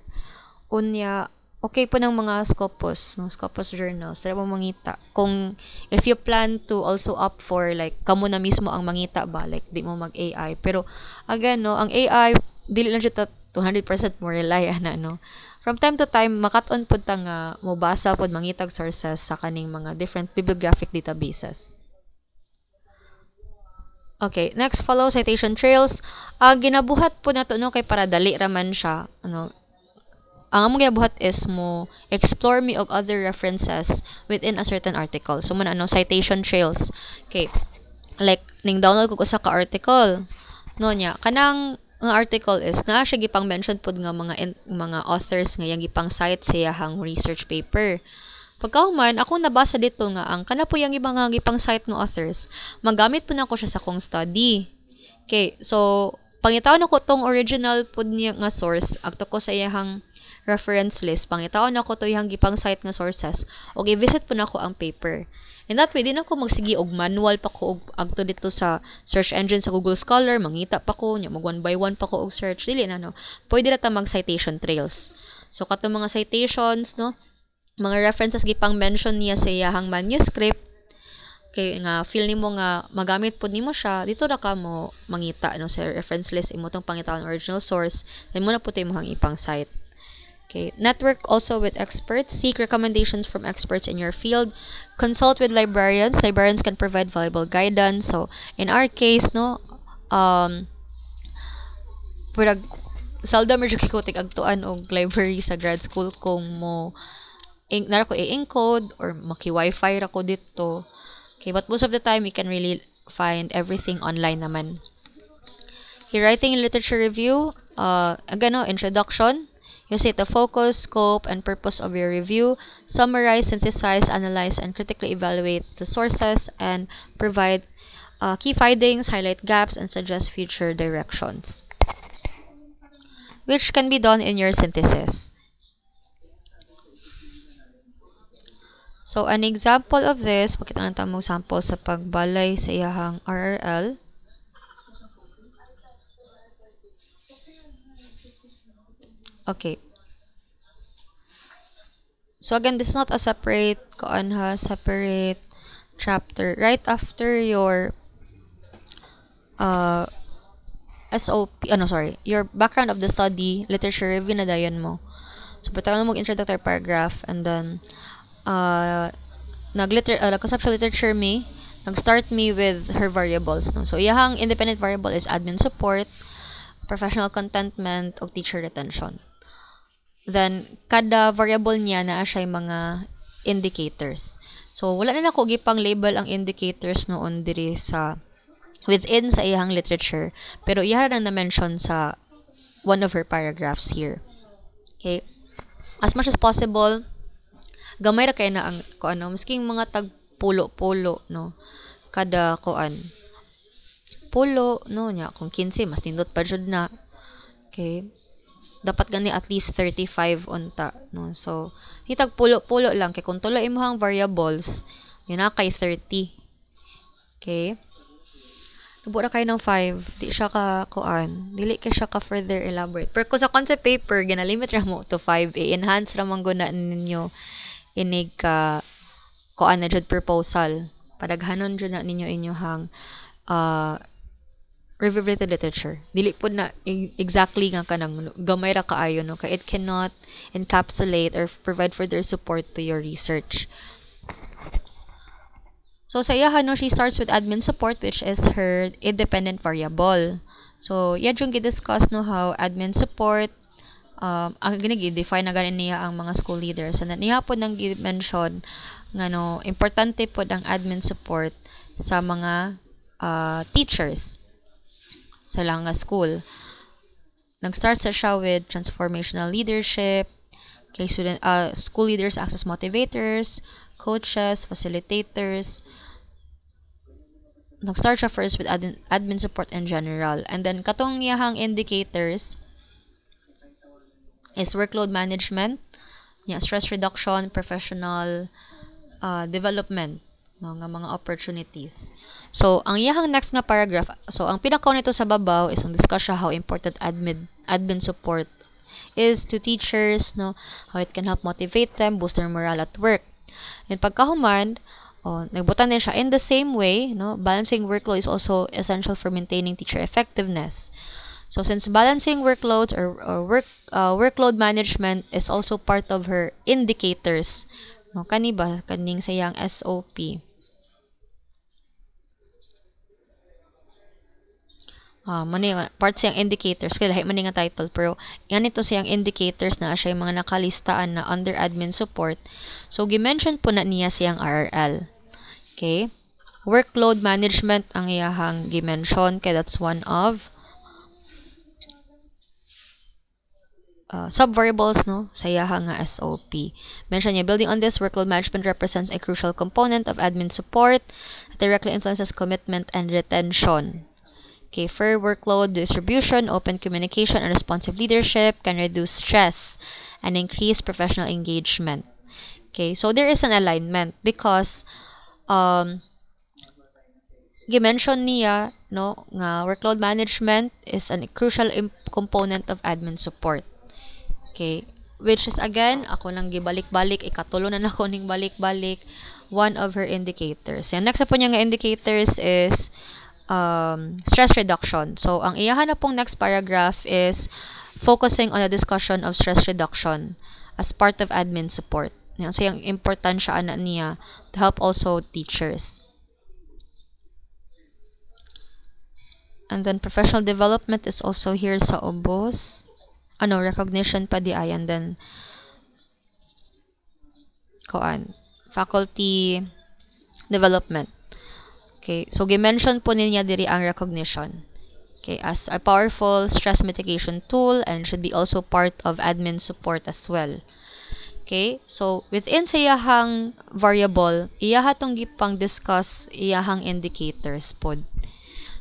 Unya okay po ng mga Scopus, no? Scopus journals. Sila mo mangita. Kung, if you plan to also opt for, like, kamo na mismo ang mangita ba, like, di mo mag-AI. Pero, again, no, ang AI, dili lang siya 200% mo rely, no? From time to time, makaton po ta nga, mobasa po, mangitag sources sa kaning mga different bibliographic databases. Okay, next, follow citation trails. Ginabuhat po na to, no, kay para dali raman siya, ano, ang among gibuhat is mo explore me og other references within a certain article. So man citation trails. Okay. Like ning download ko usa ka article. No nya kanang nga article is na siya gipang mention pud nga mga authors nga yang gipang cite sa iyang research paper. Pagkahuman ako nabasa dito nga ang kana po yang ibang nga gipang cite nga authors, magamit po nako siya sa kong study. Okay, so pangitaw nako tong original pud niya nga source agto ko sa iyang reference list, pangitaon ako to yung gipang site nga sources, o i-visit po na ko ang paper. In that way, din ako magsigi og manual pa ko og agto dito sa search engine sa Google Scholar, mangita pa ko, nya mag one by one pa ko og search, dili na no. Pwede na ta mag citation trails. So kato mga citations, no, mga references gipang mention niya sa iyang manuscript, kay nga feel nimo nga magamit pud nimo siya, dito na ka mo mangita no sa reference list imo tong pangitaon original source, then mo na pud imong ipang cite. Okay. Network also with experts. Seek recommendations from experts in your field. Consult with librarians. Librarians can provide valuable guidance. So, in our case, no, seldom medyo kikutik agtuan og library sa grad school kung mo nara ko i-encode or maki-wifi ra ko dito. Okay, but most of the time, you can really find everything online naman. Okay, writing and literature review. Again, no, introduction. You set the focus, scope, and purpose of your review, summarize, synthesize, analyze, and critically evaluate the sources, and provide key findings, highlight gaps, and suggest future directions, which can be done in your synthesis. So, an example of this, pakita lang tamang sample sa pagbalay sa iyahang RRL. Okay. So again, this is not a separate separate chapter. Right after your SOP, your background of the study, literature review na dayon mo. So pagtawag mo introductory paragraph and then conceptual literature me, nag-start me with her variables, no. So iyahang independent variable is admin support, professional contentment, o teacher retention. Then, kada variable niya na siya mga indicators. So, wala na ako gipang label ang indicators noon diri sa within sa iyang literature. Pero iyahan ang na-mention sa one of her paragraphs here. Okay? As much as possible, gamay ra kay na ang misking mga tag pulo-pulo, no? Kada pulo, no, nya kung 15 mas nindot pa jud na. Okay? Dapat gani at least 35 unta, no. So hitag pulo-pulo lang kay kung tulo imong variables yun na kay 30. Okay? Nubo na kayo ng 5, di siya dili kay siya ka further elaborate. Pero kung sa concept paper ginalimit ra mo to 5, enhance ra man guna ninyo inig ka na jud proposal. Padaghanon dyan na ninyo inyong revived literature. Dili po na exactly nga kanang gamay ra kaayo, no? Kaya it cannot encapsulate or provide further support to your research. So, sa iya, no, she starts with admin support, which is her independent variable. So, yan yung gidiscuss, no, how admin support, ang define na ganin niya ang mga school leaders. And then, niya po nang mention nga, no, importante po ang admin support sa mga teachers sa lang nga school. Nag-start sa siya with transformational leadership, kay student, school leaders access motivators, coaches, facilitators. Nag-start siya first with admin support in general. And then, katong yahang indicators is workload management, stress reduction, professional development, no, nga mga opportunities. So, ang yahang next nga paragraph, so, ang pinakaw nito sa babaw is ang discuss siya how important admin support is to teachers, no, how it can help motivate them, boost their morale at work. And pagkahuman, nagbutan din siya in the same way, no, balancing workload is also essential for maintaining teacher effectiveness. So since balancing workloads or workload management is also part of her indicators, no, kani ba kaning sayang SOP. Mani nga part siyang indicators kay lahi man nga title, pero yan ito siyang indicators na siya yung mga nakalistaan na under admin support. So gi-mention po na niya siyang RRL. Okay? Workload management ang iyahang gi-mention kay that's one of sub-variables, no, sa iyahang nga SOP. Mention niya, building on this, workload management represents a crucial component of admin support that directly influences commitment and retention. Okay, fair workload distribution, open communication, and responsive leadership can reduce stress and increase professional engagement. Okay, so there is an alignment because gi-mention niya, no, nga workload management is a crucial component of admin support. Okay, which is again, ako lang gibalik-balik, ikatulo na nako ning balik-balik, one of her indicators. Yan, next po niya nga indicators is stress reduction. So, ang iyahan na pong next paragraph is focusing on the discussion of stress reduction as part of admin support. Yan, so, yung importansya ana niya to help also teachers. And then, professional development is also here sa ubos. Recognition pa di ay. And then, faculty development. Okay, so gi-mention po niya diri ang recognition. Okay, as a powerful stress mitigation tool and should be also part of admin support as well. Okay, so within sa iyahang variable, iyaha tong gipang discuss iyahang indicators pod.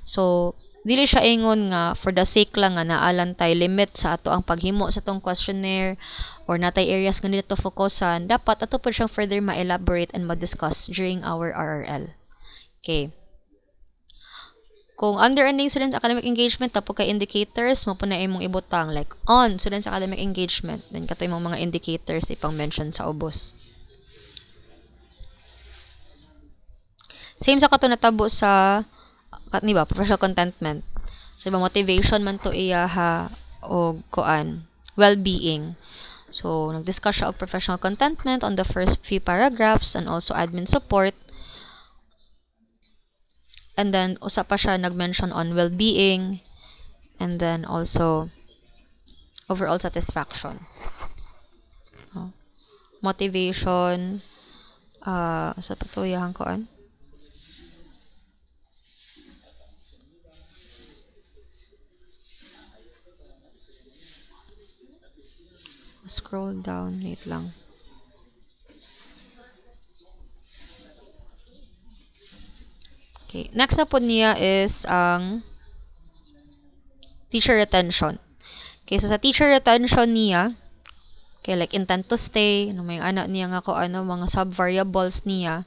So, dili siya ingon nga for the sake lang nga naalan tay limit sa ato ang paghimo sa tong questionnaire or natay areas nga dito focusan, dapat ato po siyang further ma-elaborate and ma-discuss during our RRL. Okay. Kung under ending students academic engagement, tapo kay indicators, mo po na imong ibutang like on students academic engagement. Then kato imong mga indicators ipang mention sa ubos. Same sa kato natabo sa professional contentment. So, ibang motivation man to iyaha o well-being. So, nag-discuss siya of professional contentment on the first few paragraphs and also admin support. And then, usa pa siya nag-mention on well-being and then also overall satisfaction. Motivation, sa patuyahan koan? Scroll down, wait lang. Okay, next na po niya is ang teacher retention. Okay, so sa teacher retention niya, okay, like intent to stay, may anak niya nga mga sub-variables niya.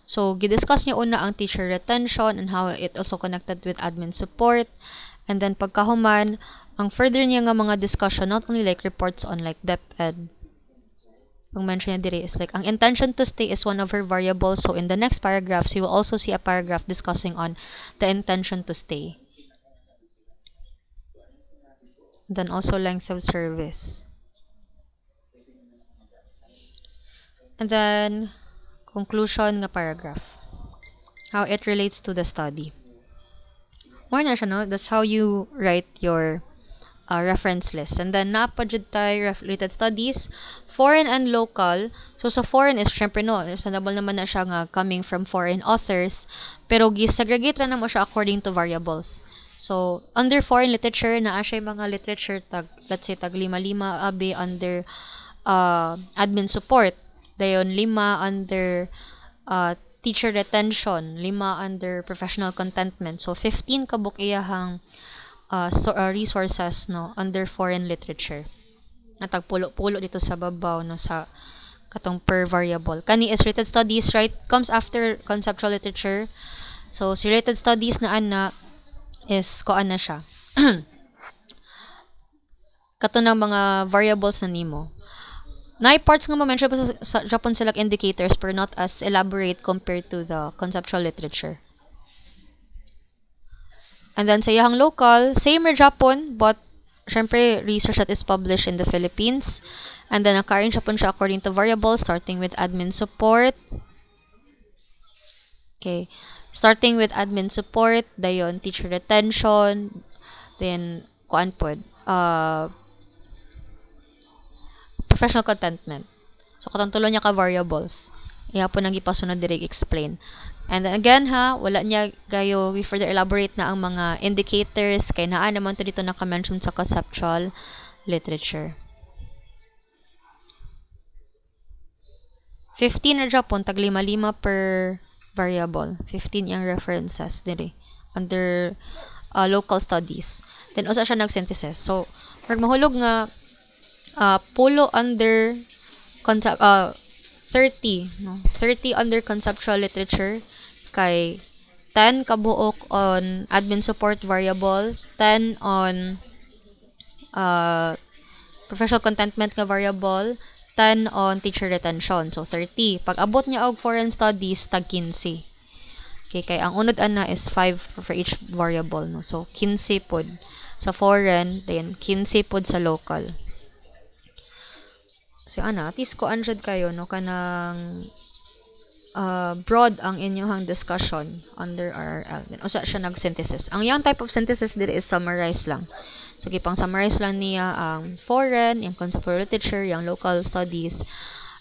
So, gidiscuss niya una ang teacher retention and how it also connected with admin support. And then, pagkahuman, ang further niya nga mga discussion, not only like reports on like DepEd, pang mention niya diri is like, ang intention to stay is one of her variables. So, in the next paragraphs, you will also see a paragraph discussing on the intention to stay. Then also length of service. And then, conclusion nga paragraph. How it relates to the study. More na siya, no? That's how you write your reference list. And then, napadjud tayo related studies, foreign and local. So, sa foreign is, syempre, no, understandable naman na siya nga coming from foreign authors. Pero, gisegregate ra na mo siya according to variables. So, under foreign literature, naa siya yung mga literature tag, let's say, tag 5-5 abi under admin support. Dayon, 5 under teacher retention, 5 under professional contentment. So, 15 kabuk iyahang resources, no, under foreign literature. Natag pulo-pulo dito sa babaw, no, sa katong per variable. Kani is related studies, right? Comes after conceptual literature. So, si related studies na ana is koan na siya. Kato ng mga variables na nimo. Nay parts nga mo-mention pa sa Japan sila indicators pero not as elaborate compared to the conceptual literature. And then sa iyang local, same ra Japan, but syempre research that is published in the Philippines. And then naka-arrange Japan siya according to variables, starting with admin support. Okay. Starting with admin support, dayon teacher retention, then kuan pod, professional contentment. So, katong tulo niya ka variables. Iya po nang ipasunod direct explain. And then again ha, wala niya gayo we further elaborate na ang mga indicators kay naa naman to dito naka-mention sa conceptual literature. 15 na Japon, tag 5 per variable. 15 yung references diri under local studies. Then usa siya nag-synthesis. So, pag mahulog nga pulo under 30, no? 30 under conceptual literature kay 10 kabuok on admin support variable, 10 on professional contentment nga variable, 10 on teacher retention. So 30. Pag abot niya og foreign studies, tag 15. Okay, kay ang unod ana is 5 for each variable, no. So 15 pod sa foreign, then 15 pod sa local. So, at least ko answered kayo, no, kanang broad ang inyong discussion under RRL. Then, usa siya nag-synthesis. Ang yung type of synthesis dito is summarize lang. So, kipang summarize lang niya ang foreign, yung conceptual literature, yung local studies,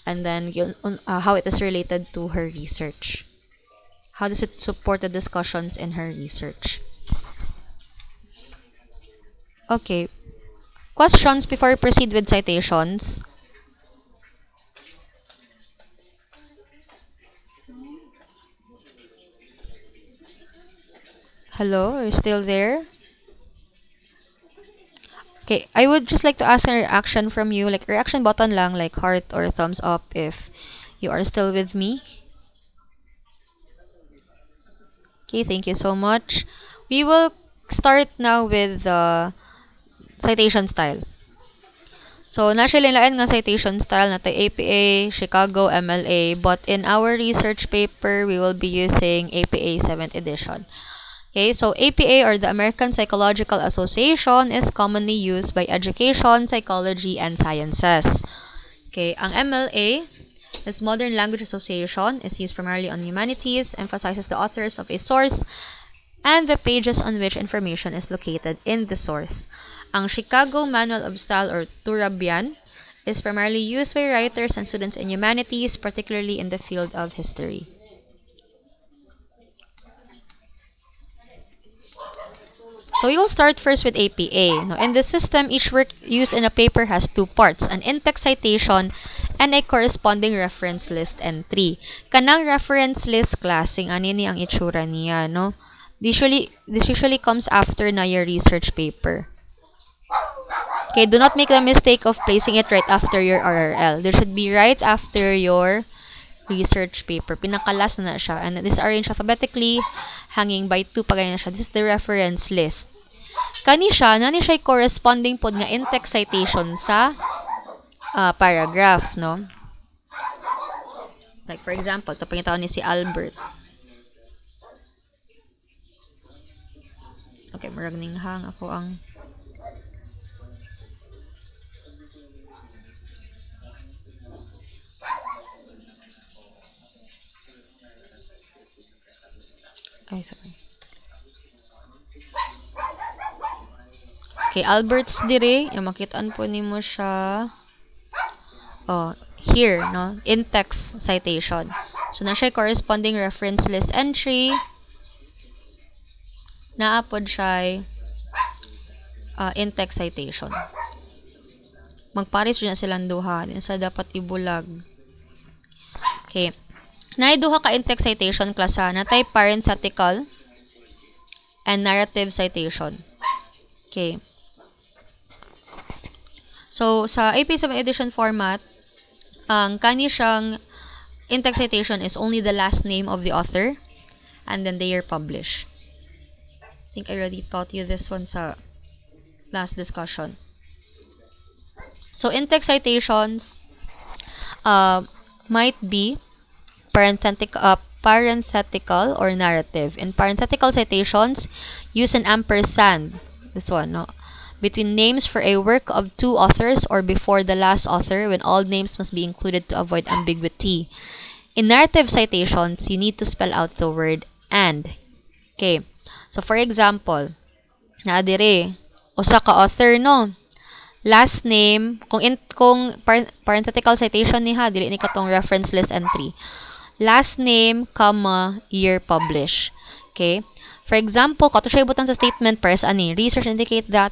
and then yun, how it is related to her research. How does it support the discussions in her research? Okay. Questions before we proceed with citations? Hello, are you still there? Okay, I would just like to ask a reaction from you, like reaction button lang, like heart or thumbs up if you are still with me. Okay, thank you so much. We will start now with the citation style. So, nasyalilaan nga citation style na APA, Chicago, MLA, but in our research paper, we will be using APA 7th edition. Okay, so APA or the American Psychological Association is commonly used by education, psychology, and sciences. Okay, ang MLA is Modern Language Association, is used primarily on humanities, emphasizes the authors of a source and the pages on which information is located in the source. Ang Chicago Manual of Style or Turabian is primarily used by writers and students in humanities, particularly in the field of history. So we will start first with APA. Now, in this system, each work used in a paper has two parts, an in-text citation and a corresponding reference list entry. Kanang reference list klaseng ani ang itsura niya, no? This usually comes after na your research paper. Okay, do not make the mistake of placing it right after your RRL. There should be right after your research paper. Pinakalas na siya. And this is arranged alphabetically, hanging by 2 pagay na siya. This is the reference list. Nani siya corresponding pod nga in-text citation sa paragraph, no? Like, for example, ito pangitaw ni si Albert. Okay, marag ninghang ako ang ay, sorry. Okay, Albert's dire, yung makitaan po nimo siya. Oh, here, no? In-text citation. So, na siya corresponding reference list entry. Naapod siya in-text citation. Magpares rin na silang duha. Din sa dapat ibulag. Okay. Naiduha ka in-text citation klasa na type parenthetical and narrative citation. Okay. So, sa AP7 edition format, ang kani siyang in-text citation is only the last name of the author and then the year published. I think I already taught you this one sa last discussion. So, in-text citations might be parenthetical or narrative. In parenthetical citations, use an ampersand. This one, no? Between names for a work of two authors or before the last author when all names must be included to avoid ambiguity. In narrative citations, you need to spell out the word and. Okay. So, for example, naadire, usa ka author, no? Last name, kung parenthetical citation ni ha, dili ni katong reference list entry. Last name, comma, year published. Okay? For example, kato siya ibutan sa statement para sa ani. Research indicate that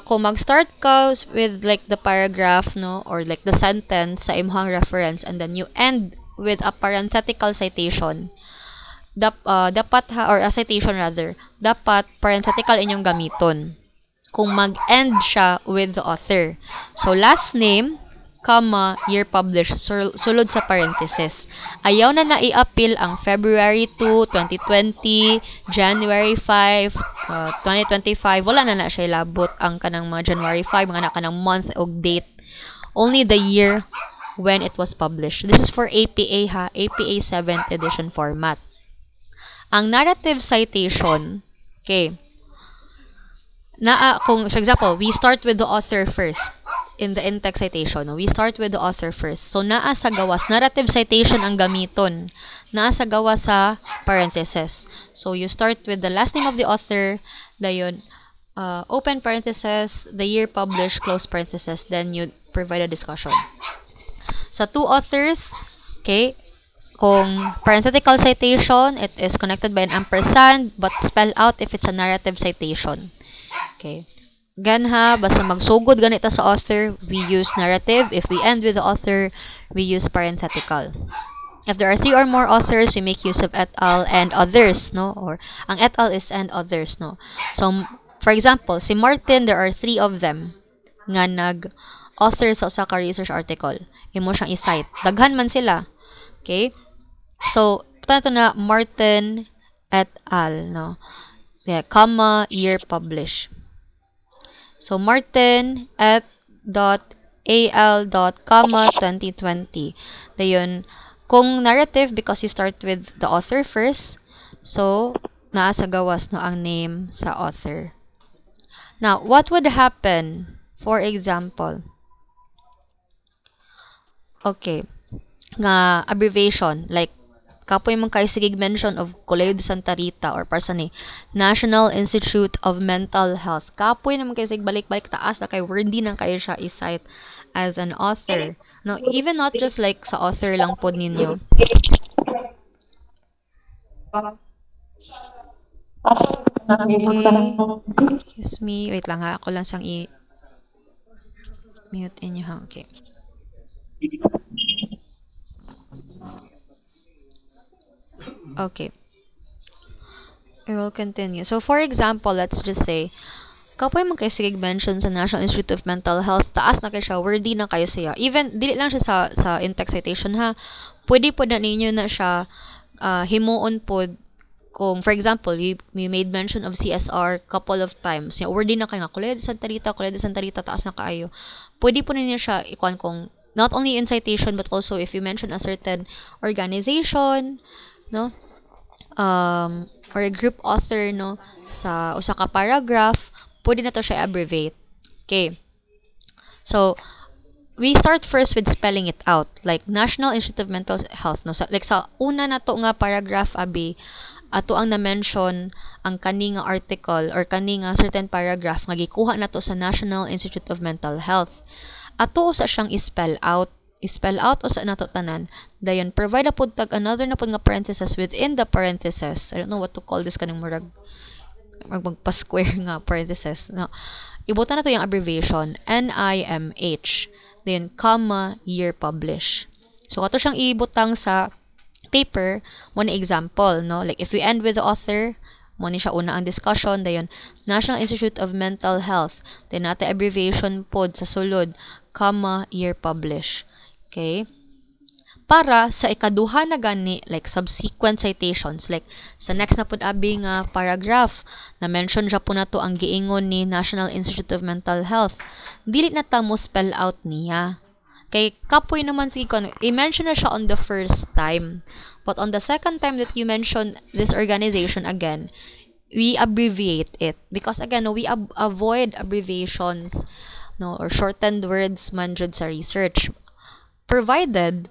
kung mag-start ka with like the paragraph, no, or like the sentence sa imong reference and then you end with a parenthetical citation, dapat ha, or a citation rather, dapat parenthetical inyong gamiton kung mag-end siya with the author. So, last name, comma, year published, sulod sa parenthesis. Ayaw na i-appeal ang February 2, 2020, January 5, 2025. Wala na siya ilabot ang kanang mga January 5, mga kanang month o date. Only the year when it was published. This is for APA ha, APA 7th edition format. Ang narrative citation, okay, kung, for example, we start with the author first. In the in-text citation, no? We start with the author first. So, naa sa gawas, narrative citation ang gamiton. Naa sa gawas sa parenthesis. So, you start with the last name of the author, dayon, open parenthesis, the year published, close parenthesis, then you provide a discussion. Sa two authors, okay, kung parenthetical citation, it is connected by an ampersand, but spell out if it's a narrative citation. Okay. Ganha, basta magsugod ganita sa author, we use narrative. If we end with the author, we use parenthetical. If there are 3 or more authors, we make use of et al. And others, no? Or, ang et al. Is and others, no? So, for example, si Martin, there are 3 of them nga nag-author sa usa ka research article. Imo siyang i-cite. Daghan man sila. Okay? So, punta na Martin et al. No? Yeah, comma, year published. So, Martin at .al.comma 2020. Dayon, kung narrative, because you start with the author first, so, naa sa gawas no ang name sa author. Now, what would happen, for example, okay, nga abbreviation, like, kapoy mong kay sigig mention of Colegio de Santa Rita or parsa ni National Institute of Mental Health. Kapoy naman kay sigig balik-balik taas na kay worthy nang kayo siya i-cite as an author. No, even not just like sa author lang po ninyo. Okay. Excuse me. Wait lang ha. Ako lang sang i-mute inyo ha. Okay. Okay. I will continue. So, for example, let's just say, kapoy man kay sigig mention sa National Institute of Mental Health, taas na kay siya, worthy na kayo siya. Even, dili lang siya sa in-text citation ha. Pwede po na ninyo na siya himuon po kung, for example, we made mention of CSR couple of times. Worthy na kayo nga, Colegio de Santa Rita, taas na kayo. Pwede po ninyo siya ikuan kung not only in citation but also if you mention a certain organization, no, or a group author, no, sa usa ka paragraph, pwede na to siya abbreviate. Okay. So, we start first with spelling it out. Like, National Institute of Mental Health. No? Like, sa una na to nga paragraph, abi, ato ang na-mention ang kani nga article or kani nga certain paragraph nga gikuha na to sa National Institute of Mental Health. Ato usa siyang i-spell out. I-spell out usa na to tanan. Dayon, provide na pod tag another na pod nga parenthesis within the parenthesis. I don't know what to call this kaning murag magpa-square nga parenthesis. No. Ibutan na to yung abbreviation, NIMH. Then, comma, year publish. So, ato siyang ibutang sa paper, mo ni example, no? Like, if we end with the author, mo ni siya una ang discussion, dayon, National Institute of Mental Health. Then, natin abbreviation pod sa sulod, comma, year publish. Okay? Para sa ikaduha na gani, like, subsequent citations, like, sa next na pod abi nga paragraph, na-mention siya po na to ang giingon ni National Institute of Mental Health. Dili na ta mo spell out niya. Kay kapoy naman si Ikon, i-mention na siya on the first time. But on the second time that you mention this organization again, we abbreviate it. Because again, no, we avoid abbreviations, no, or shortened words man jud sa research. Provided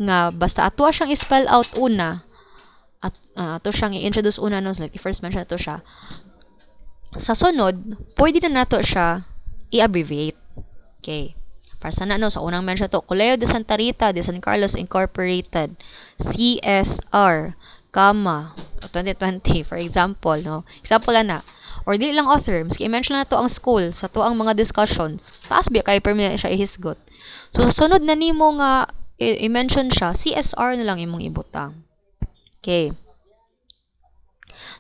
nga basta ato siyang i-spell out una, at ato siyang i-introduce una, no, like i-first mention ato siya. Sa sunod, pwede na nato siya i-abbreviate. Okay. Para sa no, sa unang mention to, Colegio de Santa Rita de San Carlos Incorporated, CSR, 2020, for example, no? Example na. Or dili lang author, maski i-mention na to ang school, sa to ang mga discussions. Taas biya kay permanent siya ihisgot. So, sa sunod na nimo nga i-mention siya, CSR na lang imong ibutang. Okay.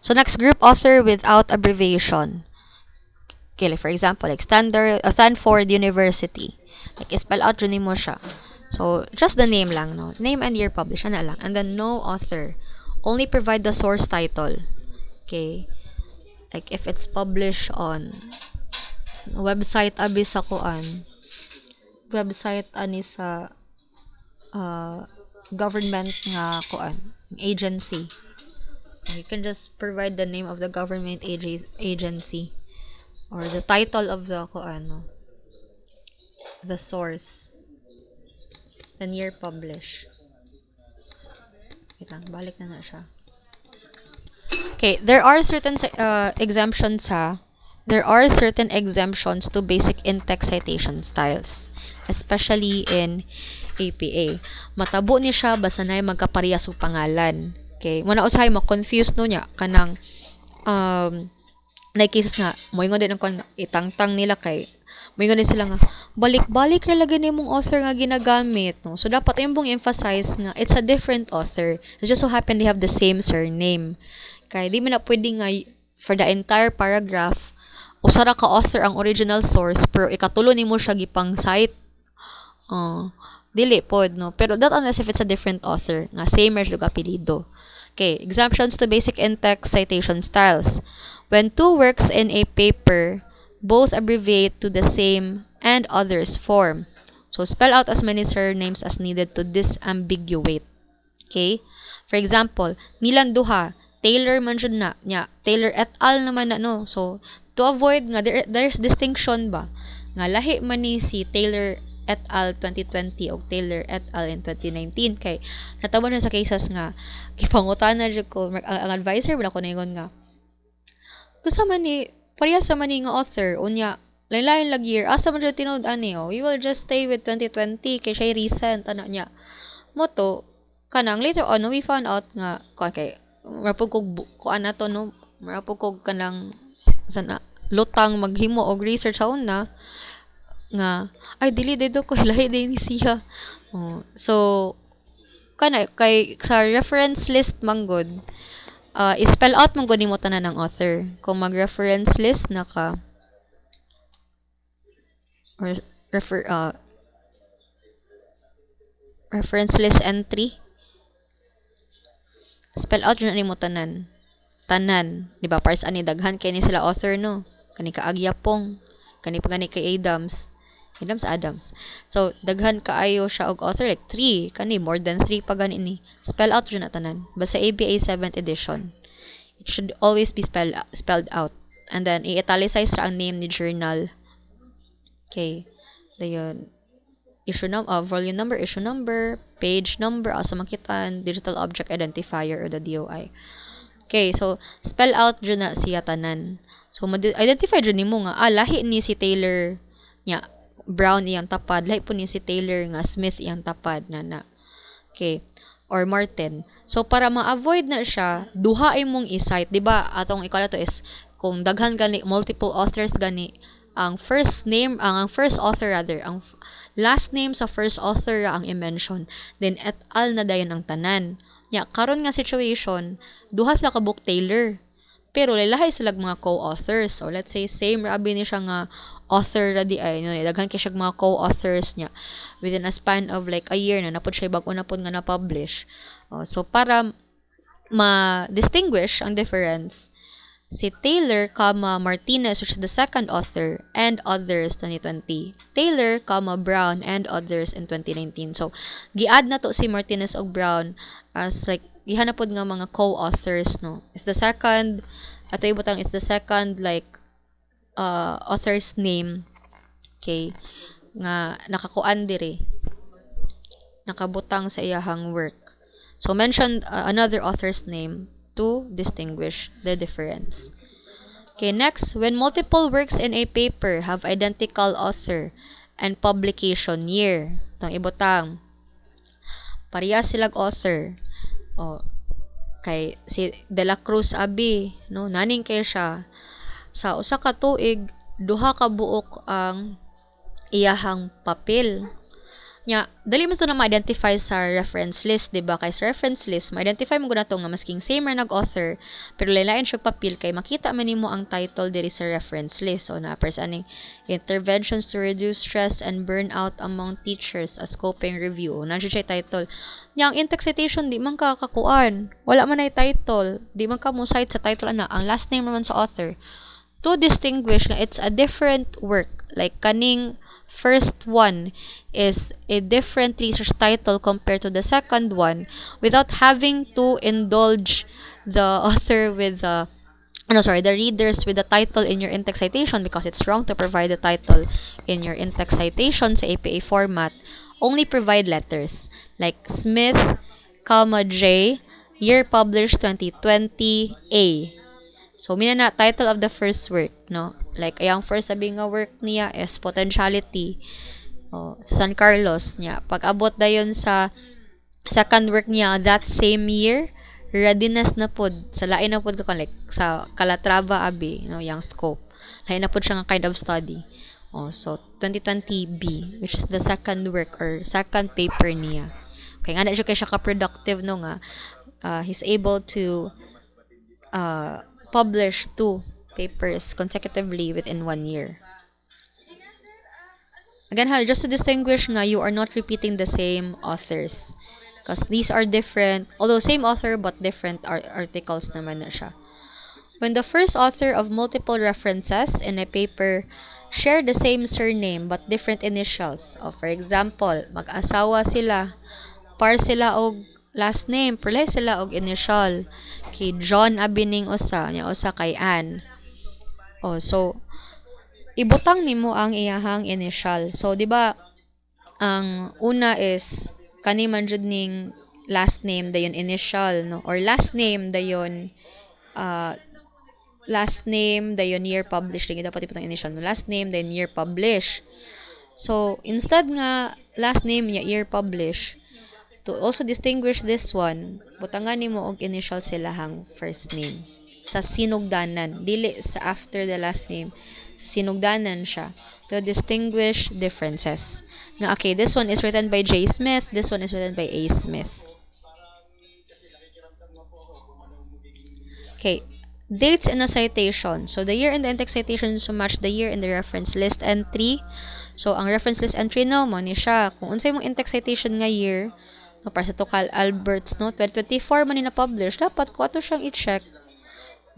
So, next, group author without abbreviation. Okay, like for example, like Stanford University. Like, spell out yun mo siya. So, just the name lang, no? Name and year published, ano lang. And then, no author. Only provide the source title. Okay? Like, if it's published on website, abi sa kuan. Website, ani sa government nga kuan. Agency. You can just provide the name of the government agency. Or the title of the kuan, no? The source, then year publish. Wait lang, balik na siya. Okay, there are certain exemptions there are certain exemptions to basic in-text citation styles, especially in APA. Matabo ni siya basta na magkaparehas og pangalan. Okay, muna usahay mo confuse no nya kanang like cases nga mo ingon din ang itangtang nila kay may ganun sila nga, balik-balik na lagi nimong author nga ginagamit, no? So, dapat yung emphasize nga, it's a different author. It just so happen they have the same surname. Kaya, di mo na pwede nga, for the entire paragraph, usara ka author ang original source, pero ikatulo ni mo siya gipang cite. Dili pod, no? Pero that unless if it's a different author, nga same merge lug apelido. Okay, exemptions to basic in-text citation styles. When two works in a paper both abbreviate to the same and others form. So, spell out as many surnames as needed to disambiguate. Okay? For example, nilang duha, Taylor man jud na, nya, Taylor et al naman na, no? So, to avoid nga, there's distinction ba? Nga, lahi man ni si Taylor et al. 2020 o Taylor et al. In 2019. Kay, natabo na sa cases nga, kipangutan na jud ko, ang advisor, wala ko na ingon nga, gusto man ni, pareha sa maning author, unya, lain-lain lag year, asa man dyan tinood ani, we will just stay with 2020, kay siya recent, ano niya. Moto, kanang, later on, we found out nga, kay, marapog kog, kuan na to, no, marapog kog kanang, sana, lutang maghimo og research sa una, nga, ay, dili dito ko, lahi din ni siya. So, kay, sa reference list manggod, i-spell out mong guni mo tanan ng author. Kung mag-reference list na ka or reference list entry, spell out yun mo tanan. Tanan. Diba? Para sa ani daghan kay ni sila author, no? Kani ka Agyapong. Kani pa kay Adams. Adams Adams. So daghan kaayo siya og author like 3 kani more than 3 pa gani ni. Spell out jud na tanan. Basta ABA 7th edition. It should always be spelled out. And then i-italicize ra ang name ni journal. Okay. Dayon volume number, issue number, page number, asa makitaan, digital object identifier or the DOI. Okay, so spell out jud na siya tanan. So identify jud nimo nga lahi ni si Taylor nya Brown iyang tapad, lahi po ni si Taylor nga Smith iyang tapad na. Okay, or Martin. So para ma-avoid na siya, duha imong i-cite, di ba? Atong ikala to is kung daghan gani multiple authors gani, ang first author rather, ang last name sa first author ang i-mention, then et al na dayon ang tanan. Nya karon nga situation, duha sila ka book Taylor. Pero lahi sila mga co-authors. So let's say same rabi ni siya nga author ra di ay no, daghan kay siya mga co-authors niya within a span of like a year na napud siya bag-o na pud nga na-publish. So para ma-distinguish ang difference, si Taylor, Martinez, which is the second author, and others 2020. Taylor, Brown, and others in 2019. So, gi-add na to si Martinez og Brown as like, gihanapod nga mga co-authors, no? It's the second, it's the second like, author's name, okay, nga nakakuan diri, nakabutang sa iyahang work. So, mention another author's name to distinguish the difference. Okay, next, when multiple works in a paper have identical author and publication year, itong ibutang, pareha silang author, kay si De La Cruz abi, no, naning kay siya, sa usa ka tuig, duha ka buok ang iyahang papel. Nya, dali mo to na ma-identify sa reference list, diba? Kay sa reference list, ma-identify mo guna to nga masking same ra nag-author, pero lain siya papel kay makita man nimo ang title diri sa reference list. So na aning interventions to reduce stress and burnout among teachers as scoping review. Na siya title. Nya, ang in-text citation di man ka kakuan. Wala man ay title. Di man ka mo cite sa title ana. Ang last name naman sa author. To distinguish nga it's a different work. Like kaning first one is a different research title compared to the second one without having to indulge the author with the readers with the title in your in-text citation, because it's wrong to provide the title in your in-text citation sa APA format. Only provide letters like Smith, J, year published 2020, A. So, na title of the first work, no? Like, ayang first sabi nga work niya is Potentiality. Sa San Carlos niya. Pag-abot dayon sa second work niya, that same year, readiness na pod. Sa lain na pod ko, like, sa Calatrava abi, no? Yang scope. Lain na pod siya nga kind of study. So, 2020B, which is the second work or second paper niya. Kaya nga na siya ka-productive, no nga. He's able to publish 2 papers consecutively within 1 year. Again, just to distinguish nga, you are not repeating the same authors. Because these are different, although same author, but different articles naman na siya. When the first author of multiple references in a paper share the same surname but different initials. For example, mag-asawa sila, par sila og last name, perlay sila og initial. Kay John abining usa kay Ann. So ibutang nimo ang iyahang initial. So di ba ang una is kani man jud ning last name dayon initial, no, or last name dayon year published, lagi dapat iputang initial, no, last name dayon year published. So instead nga last name niya year published, to also distinguish this one, butangan nimo og initial silahang first name sa sinugdanan, dili sa after the last name, sa sinugdanan siya, to distinguish differences. Nga, okay, this one is written by J. Smith, this one is written by A. Smith. Okay, dates in a citation. So the year in the in-text citation is to match the year in the reference list entry. So ang reference list entry no, mo ni siya kung unsay mong in-text citation nga year, no, para sa Tukal Alberts, no, 2024 man ni na-publish, dapat ko ato siyang i-check.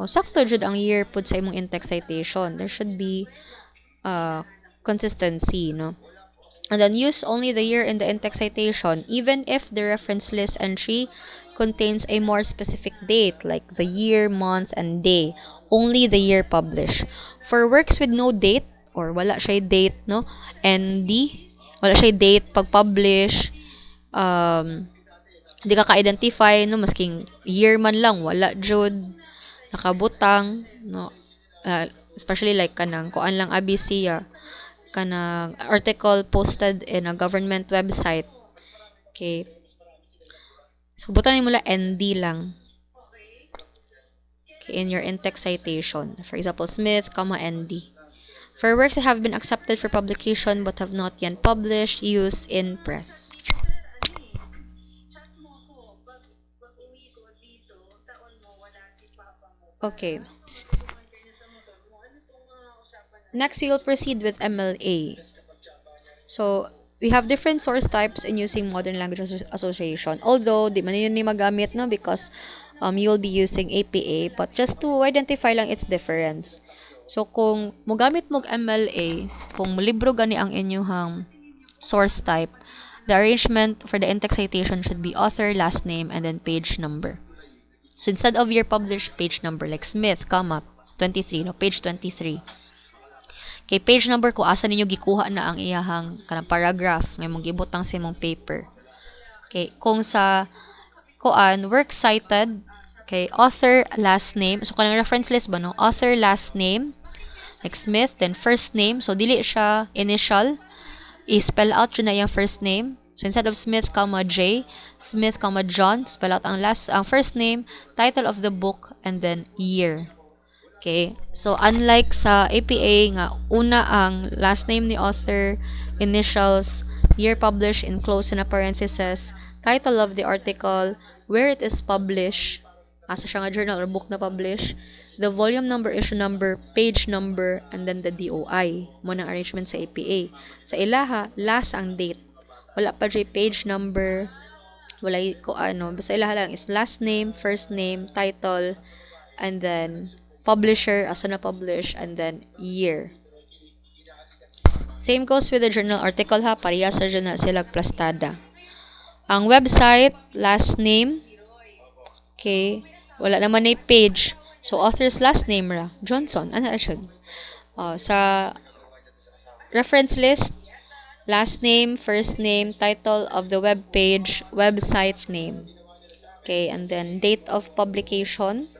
Sakto jud ang year pud sa imong in-text citation. There should be consistency, no. And then use only the year in the in-text citation, even if the reference list entry contains a more specific date, like the year, month, and day. Only the year published. For works with no date, or wala siya date, no? ND, wala siya date pag-publish, di ka ka-identify, no? Masking year man lang, wala jud, nakabutang, no? Especially like kanang kuan lang abisiya, kanang article posted in a government website. Okay. So, butan mo lang ND lang. Okay, in your in-text citation. For example, Smith, ND. For works that have been accepted for publication but have not yet published, use in press. Okay. Next, we will proceed with MLA. So, we have different source types in using modern language association. Although, di man yun ni magamit, no? Because you will be using APA. But just to identify lang its difference. So, kung mogamit mo MLA, kung libro gani ang inyuhang source type, the arrangement for the in-text citation should be author, last name, and then page number. So, instead of your published page number, like Smith, 23, no? Page 23. Kay page number ko, asa ninyo gikuha na ang iyahang kanang paragraph ngay mong gibutang sa imong paper. Okay, kung sa work cited, okay, author, last name. So, kanang reference list ba, no? Author, last name, like Smith, then first name. So, dili siya initial. I-spell out yun na yung first name. So, instead of Smith, J, Smith, John, spell out ang first name, title of the book, and then year. Okay? So, unlike sa APA nga, una ang last name ni author, initials, year published in close in a parenthesis, title of the article, where it is published, asa siya nga journal or book na publish, the volume number, issue number, page number, and then the DOI. Mo ng arrangement sa APA. Sa ilaha, last ang date. Wala pa dyan page number, wala basta ilaha lang is last name, first name, title, and then publisher, asa na publish, and then year. Same goes with the journal article ha, pareha sa journal sila plastada. Ang website, last name, okay, wala naman na page. So, author's last name ra, Johnson, ano siya? Sa reference list, last name, first name, title of the web page, website name. Okay, and then date of publication,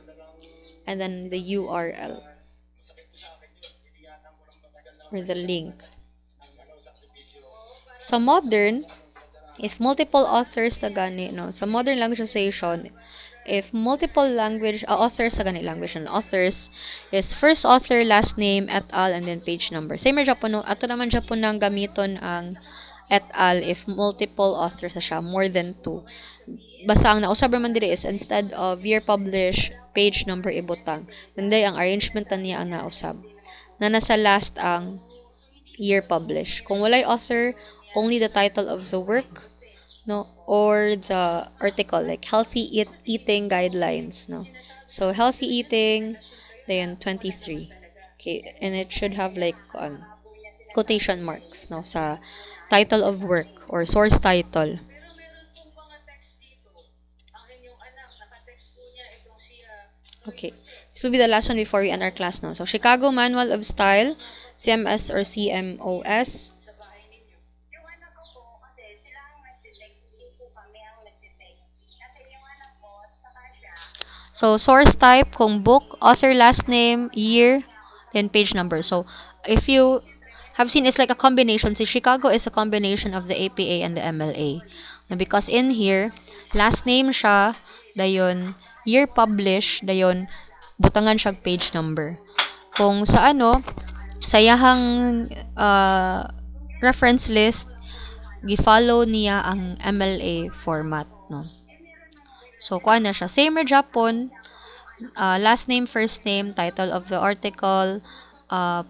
and then the URL or the link. Sa modern, if multiple authors na gani, no, sa modern language association, if multiple language authors sa gani language and authors is first author, last name, et al, and then page number. Same ra Japan, no, ato naman Japan nang gamiton ang et al if multiple authors na siya, more than 2. Basta ang nausab man diri is instead of year publish, page number ibutang. Nanday ang arrangement na niya ang nausab. Na nasa last ang year publish. Kung walay author, only the title of the work, no, or the article, like healthy eating guidelines, no. So healthy eating, then 23. Okay, and it should have like quotation marks, no, sa title of work or source title. Okay, this will be the last one before we end our class now. So, Chicago Manual of Style, CMS or CMOS. So, source type, kung book, author, last name, year, then page number. So, if you have seen, it's like a combination. See, Chicago is a combination of the APA and the MLA. And because in here, last name siya, dayon, year published, dayon, butangan siya page number. Kung sa sayahang reference list, gi-follow niya ang MLA format, no. So, kuan na siya. Same ra Japon, last name, first name, title of the article,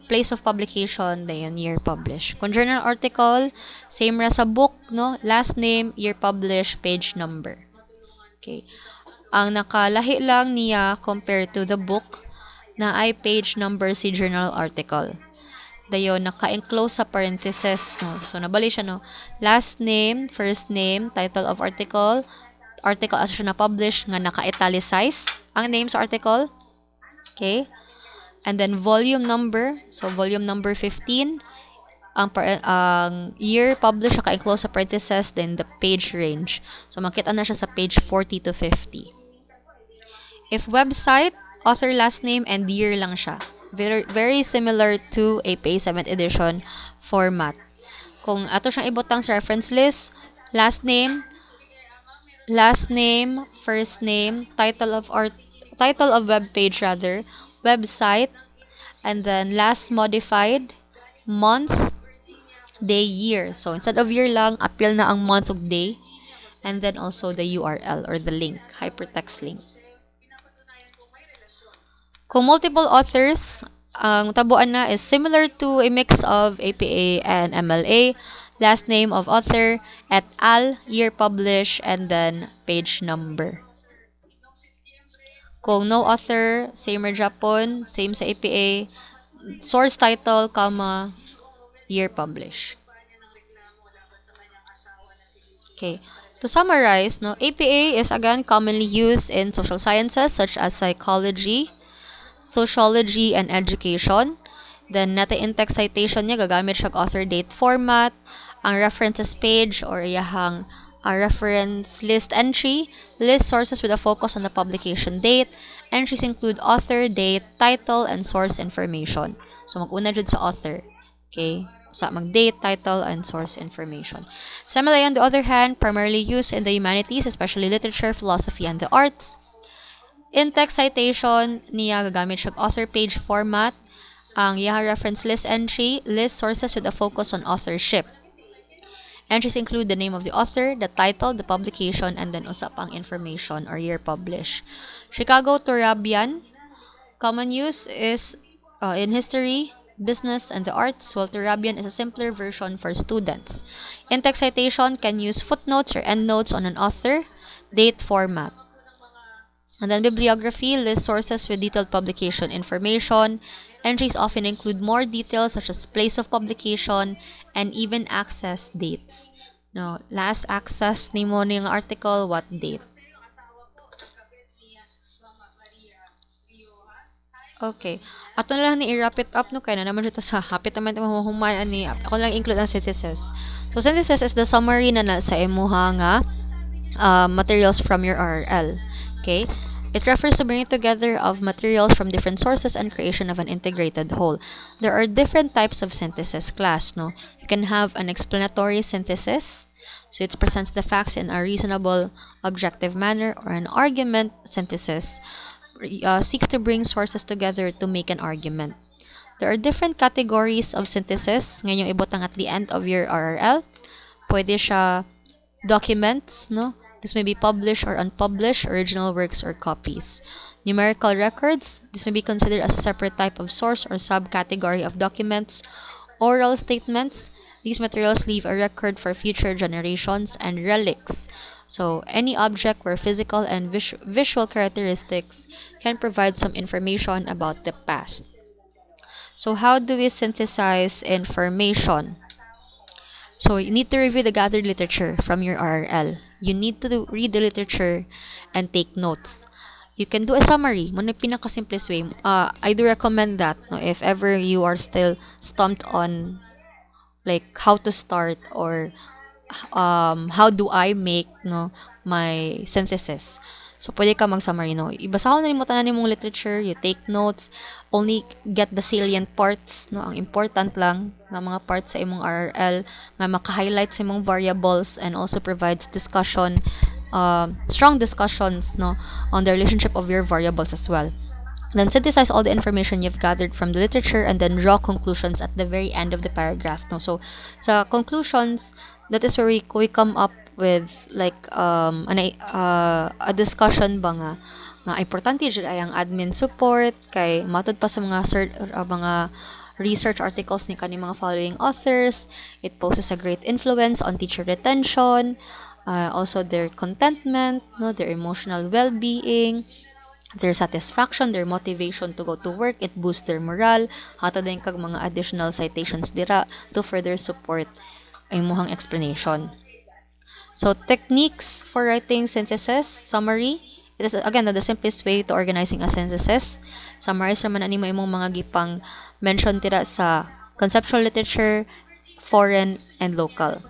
place of publication, dayon year published. Kung journal article, same ra sa book, no, last name, year published, page number. Okay. Ang nakalahi lang niya compared to the book na ay page number si journal article. dayon naka-enclose sa parenthesis, no. So nabali siya, no. Last name, first name, title of article, article as siya na-publish nga naka-italicize ang name sa article. Okay? And then volume number, so volume number 15, ang year published naka-enclose sa parenthesis, then the page range. So makita na siya sa page 40 to 50. If website, author last name and year lang siya. Very, very similar to APA 7th edition format. Kung ato siyang ibutang sa reference list, last name, first name, title of web page rather, website, and then last modified, month, day, year. So instead of year lang, appeal na ang month ug day, and then also the URL or the link, hypertext link. Kung multiple authors, ang tabuan na is similar to a mix of APA and MLA, last name of author, et al, year published, and then page number. Kung no author, same ra Japon, same sa APA, source title, comma, year published. Okay. To summarize, no, APA is again commonly used in social sciences such as psychology, sociology, and education. Then, nata-in-text citation niya, gagamit siya author date format, ang references page or iyahang reference list entry, list sources with a focus on the publication date. Entries include author, date, title, and source information. So, mag-una dyan sa author. Okay? Sa mag-date, title, and source information. Similarly, on the other hand, primarily used in the humanities, especially literature, philosophy, and the arts. In-text citation niya gagamit siya author page format, ang iyang reference list entry, list sources with a focus on authorship. Entries include the name of the author, the title, the publication, and then usap ang information or year published. Chicago Turabian. Common use is in history, business, and the arts, while Turabian is a simpler version for students. In-text citation can use footnotes or endnotes on an author, date format. And then bibliography lists sources with detailed publication information. Entries often include more details such as place of publication and even access dates. No, last access nimo ning article, what date. Okay. Ato na lang ni i-wrap it up no kay na naman dito sa hapit naman mahuhuman ani. Ako lang include ang synthesis. So synthesis is the summary na sa imuha nga materials from your RL. Okay? It refers to bringing together of materials from different sources and creation of an integrated whole. There are different types of synthesis class, no? You can have an explanatory synthesis, so it presents the facts in a reasonable, objective manner, or an argument synthesis, seeks to bring sources together to make an argument. There are different categories of synthesis. Ngayon yung ibutang at the end of your RRL. Pwede siya documents, no? This may be published or unpublished, original works or copies. Numerical records. This may be considered as a separate type of source or subcategory of documents. Oral statements. These materials leave a record for future generations. And relics. So, any object where physical and visual characteristics can provide some information about the past. So, how do we synthesize information? So, you need to review the gathered literature from your RRL. You need to read the literature and take notes. You can do a summary. Muna pinaka-simplest way. I do recommend that, no, if ever you are still stumped on like how to start or how do I make, no, my synthesis. So, pwede ka mag-summary, no. Ibasahon na mo tanan nimong literature, you take notes, only get the salient parts, no, ang important lang nga mga parts sa imong RRL, nga maka-highlight sa imong variables, and also provides discussion, strong discussions, no, on the relationship of your variables as well. Then synthesize all the information you've gathered from the literature and then draw conclusions at the very end of the paragraph, no. So, sa conclusions, that is where we come up with like a discussion ba nga importante jud ay ang admin support kay matud pa sa mga research articles ni kani mga following authors. It poses a great influence on teacher retention, also their contentment, no, their emotional well-being, their satisfaction, their motivation to go to work. It boosts their morale. Hatod din kag mga additional citations dira to further support imuhang explanation. So, techniques for writing synthesis, summary. It is, again, the simplest way to organizing a synthesis. Summarize naman ani mo imong mga gipang mention tira sa conceptual literature, foreign, and local.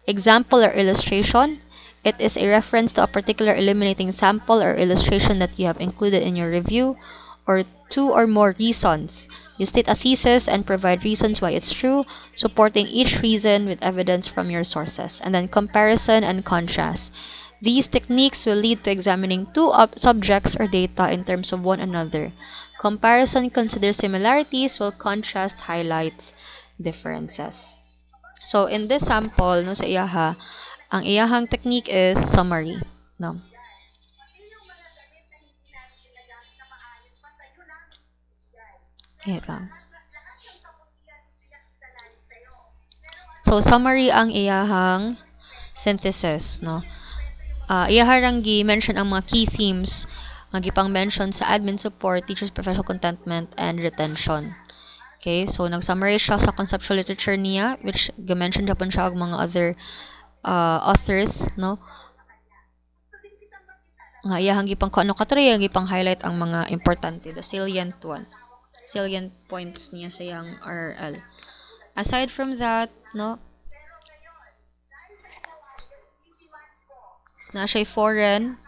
Example or illustration. It is a reference to a particular illuminating sample or illustration that you have included in your review, or two or more reasons. You state a thesis and provide reasons why it's true, supporting each reason with evidence from your sources. And then comparison and contrast. These techniques will lead to examining two subjects or data in terms of one another. Comparison considers similarities, while contrast highlights differences. So, in this sample, no, sa iyaha, ang iyahang technique is summary. No? Wait lang. So, summary ang iyahang synthesis, no? Iyaharang gi-mention ang mga key themes nga gipang mention sa admin support, teachers professional contentment, and retention. Okay, so nag-summarize siya sa conceptual literature niya, which gi-mention japon siya og mga other authors, no? Nga iyahang gipang kuno katry gipang highlight ang mga importante, the salient points niya sa iyang RL. Aside from that, no, na siya foreign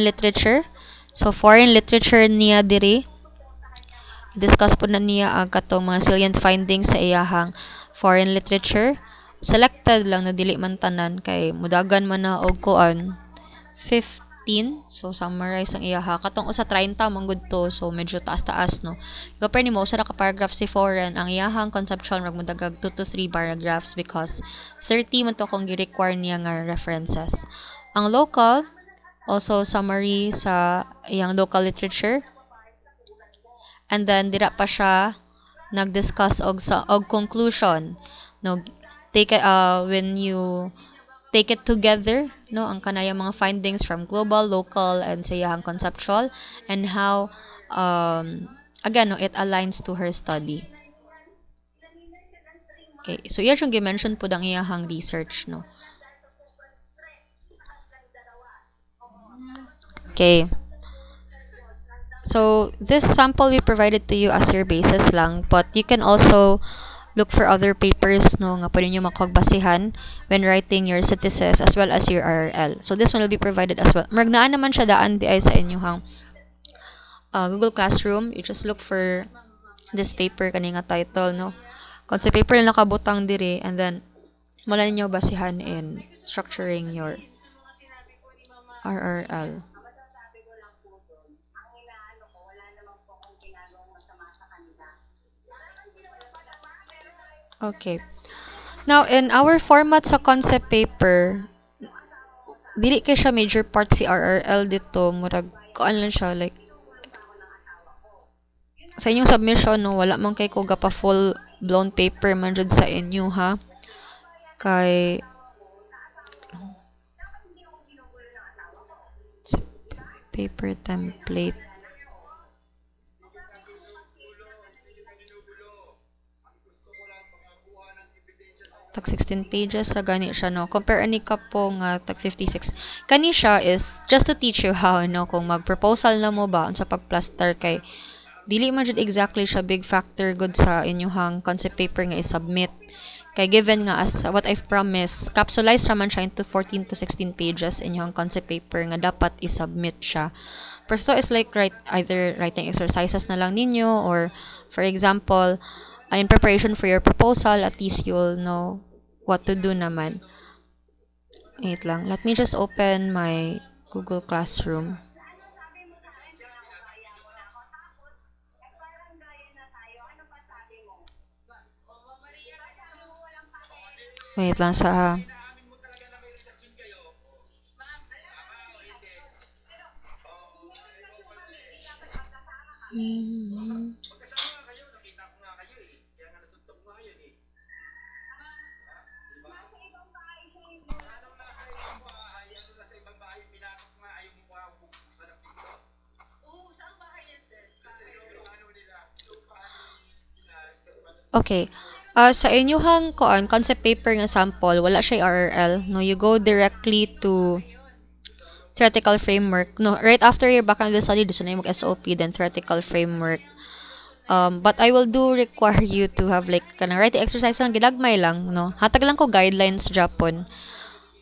literature. So foreign literature niya diri discuss po na niya ang katong mga salient findings sa iyahang foreign literature. Selected lang na dili man tanan kay mudagan man na og kuan 15. So summarize ang iyaha katong usa 30 man gud to, so medyo taas-taas, no. Compare nimo usa ra ka paragraph si foreign, ang iyahang conceptual rag mudagag 2 to 3 paragraphs because 30 man to kung gi-require niya nga references. Ang local, also summary sa iyang local literature. And then dira pa siya nag-discuss og conclusion, no. When you take it together, no, ang kanayang mga findings from global, local, and sa iyahang conceptual, and how again, no, it aligns to her study. Okay, so iya siyang gi-mention po ang iyahang research, no. Okay. So, this sample we provided to you as your basis lang, but you can also look for other papers, no, nga pwede nyo makagbasihan when writing your synthesis as well as your RRL. So, this one will be provided as well. Magnaan naman siya daan di ay sa inyong Google Classroom. You just look for this paper, kaninga title, no. Kung sa paper na nakabutang diri, and then, mula ninyo basihan in structuring your RRL. Okay. Now, in our format sa concept paper, dili kay siya major part si RRL dito. Murag, kuan lang siya, like, sa inyong submission, no, wala man kay ko gapa full blown paper man jud sa inyo, ha? Kay, paper template. Tag 16 pages sa gani siya, no. Compare ani ka po nga tag 56. Kani siya is just to teach you how, no, kung mag-proposal na mo ba sa pag-plaster kay dili man jud exactly siya big factor good sa inyong concept paper nga i-submit. Kay given nga as what I've promised, capsulized raman siya into 14 to 16 pages inyong concept paper nga dapat i-submit siya. First is like either writing exercises na lang ninyo, or for example, in preparation for your proposal, at least you'll know what to do naman. Wait lang. Let me just open my Google Classroom. Wait lang sa... Okay. Sa inyuhang concept paper nga sample, wala siya RRL. No, you go directly to theoretical framework. No, right after your background study, gusto na yung mag-SOP, then theoretical framework. But I will do require you to have like kanang writing exercise lang gilagmay lang, no. Hatag lang ko guidelines Japon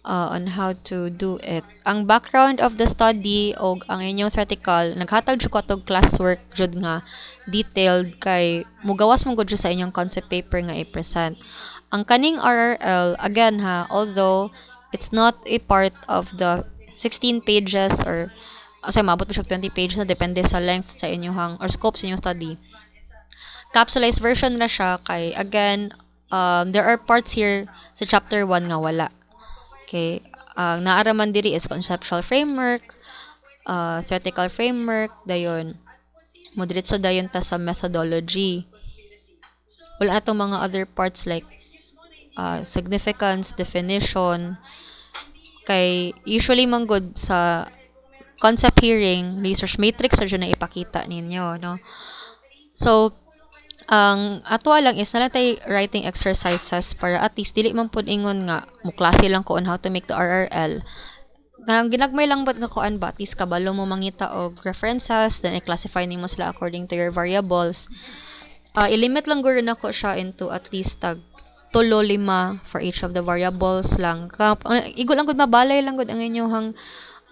on how to do it. Ang background of the study o ang inyong theoretical, naghatag jud ko atog classwork jud nga detailed kay mugawas mo gud siya sa inyong concept paper nga i-present. Ang kaning RRL again ha, although it's not a part of the 16 pages or maabot pa siya 20 pages na depende sa length sa inyong or scope sa inyong study. Capsulized version na siya kay again there are parts here sa chapter 1 nga wala. Okay, ang naaraman diri is conceptual framework, theoretical framework, dayon moderitso dayon ta sa methodology. Wala atong mga other parts like significance, definition, kay usually manggod sa concept hearing, research matrix sa na ipakita ninyo, no? So, ang ato lang is nalang tay writing exercises para at least dili man pud ingon nga mo klase lang ko on how to make the RRL. Ang ginagmay lang ba nga kuan ba at least kabalo mo mangita og references, then i-classify nimo sila according to your variables. I-limit lang guro nako siya into at least tag 3-5 for each of the variables lang. Igo lang gud mabalay lang gud ang inyong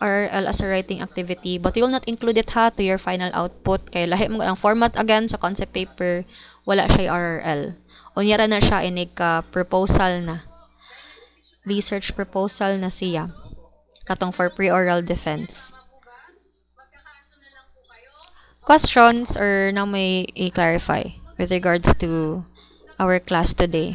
RRL as a writing activity, but you will not include it ha to your final output kay lahi mo ang format again sa concept paper, wala siya RRL. Unyara na siya inig ka proposal na. Research proposal na siya. Katong for pre-oral defense. Questions or na may i-clarify with regards to our class today?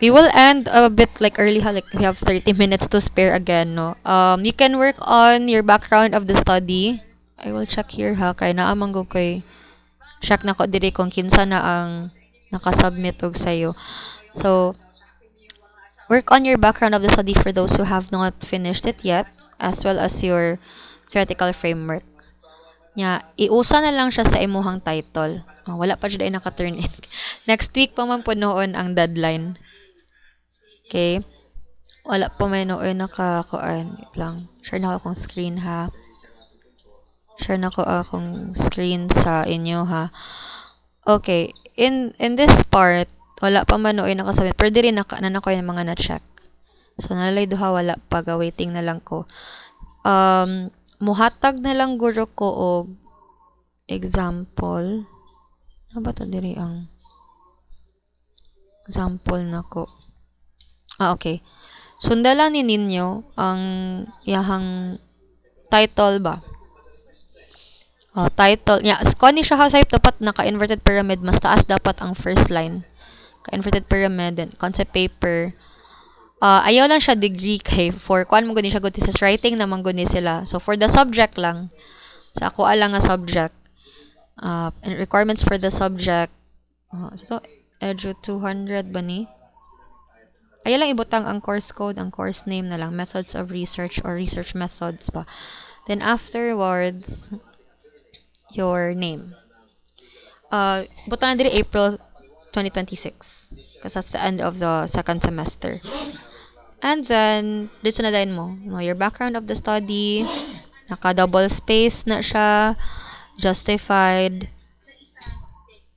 We will end a bit like early, like we have 30 minutes to spare again, no? You can work on your background of the study. I will check here ha, kay naamang ko kay check na ko diri kung kinsa na ang nakasubmit og sayo. So, work on your background of the study for those who have not finished it yet, as well as your theoretical framework. Nya, iusa na lang siya sa imuhang title. Wala pa jud ay naka-turn in. Next week pa man po noon ang deadline. Okay? Wala pa may noon nakakuan. Wait lang. Share na ko akong screen ha. Share na ko akong screen sa inyo ha. Okay. In this part, wala pa man noon nakasabit. Pero diri na ko yung mga na-check. So, nalalay duha wala pa. Waiting na lang ko. Muhatag na lang guro ko og example. Ano ba ito diri ang example na ko? Okay. Sundalan ni ninyo ang iyahang title ba? Title. Kung ni siya hasayip dapat naka-inverted pyramid, mas taas dapat ang first line. Ka-inverted pyramid, then concept paper. Ayaw lang siya degree kay for kuan mo gani siya good thesis writing naman guni sila. So for the subject lang, sa ako lang nga subject. And requirements for the subject. So edu 200 ba ni? Ayaw lang ibutang ang course code, ang course name na lang, methods of research or research methods pa. Then afterwards, your name. Butang na diri April 2026. Because that's the end of the second semester. And then, dito na din mo. Your background of the study, naka-double space na siya, justified,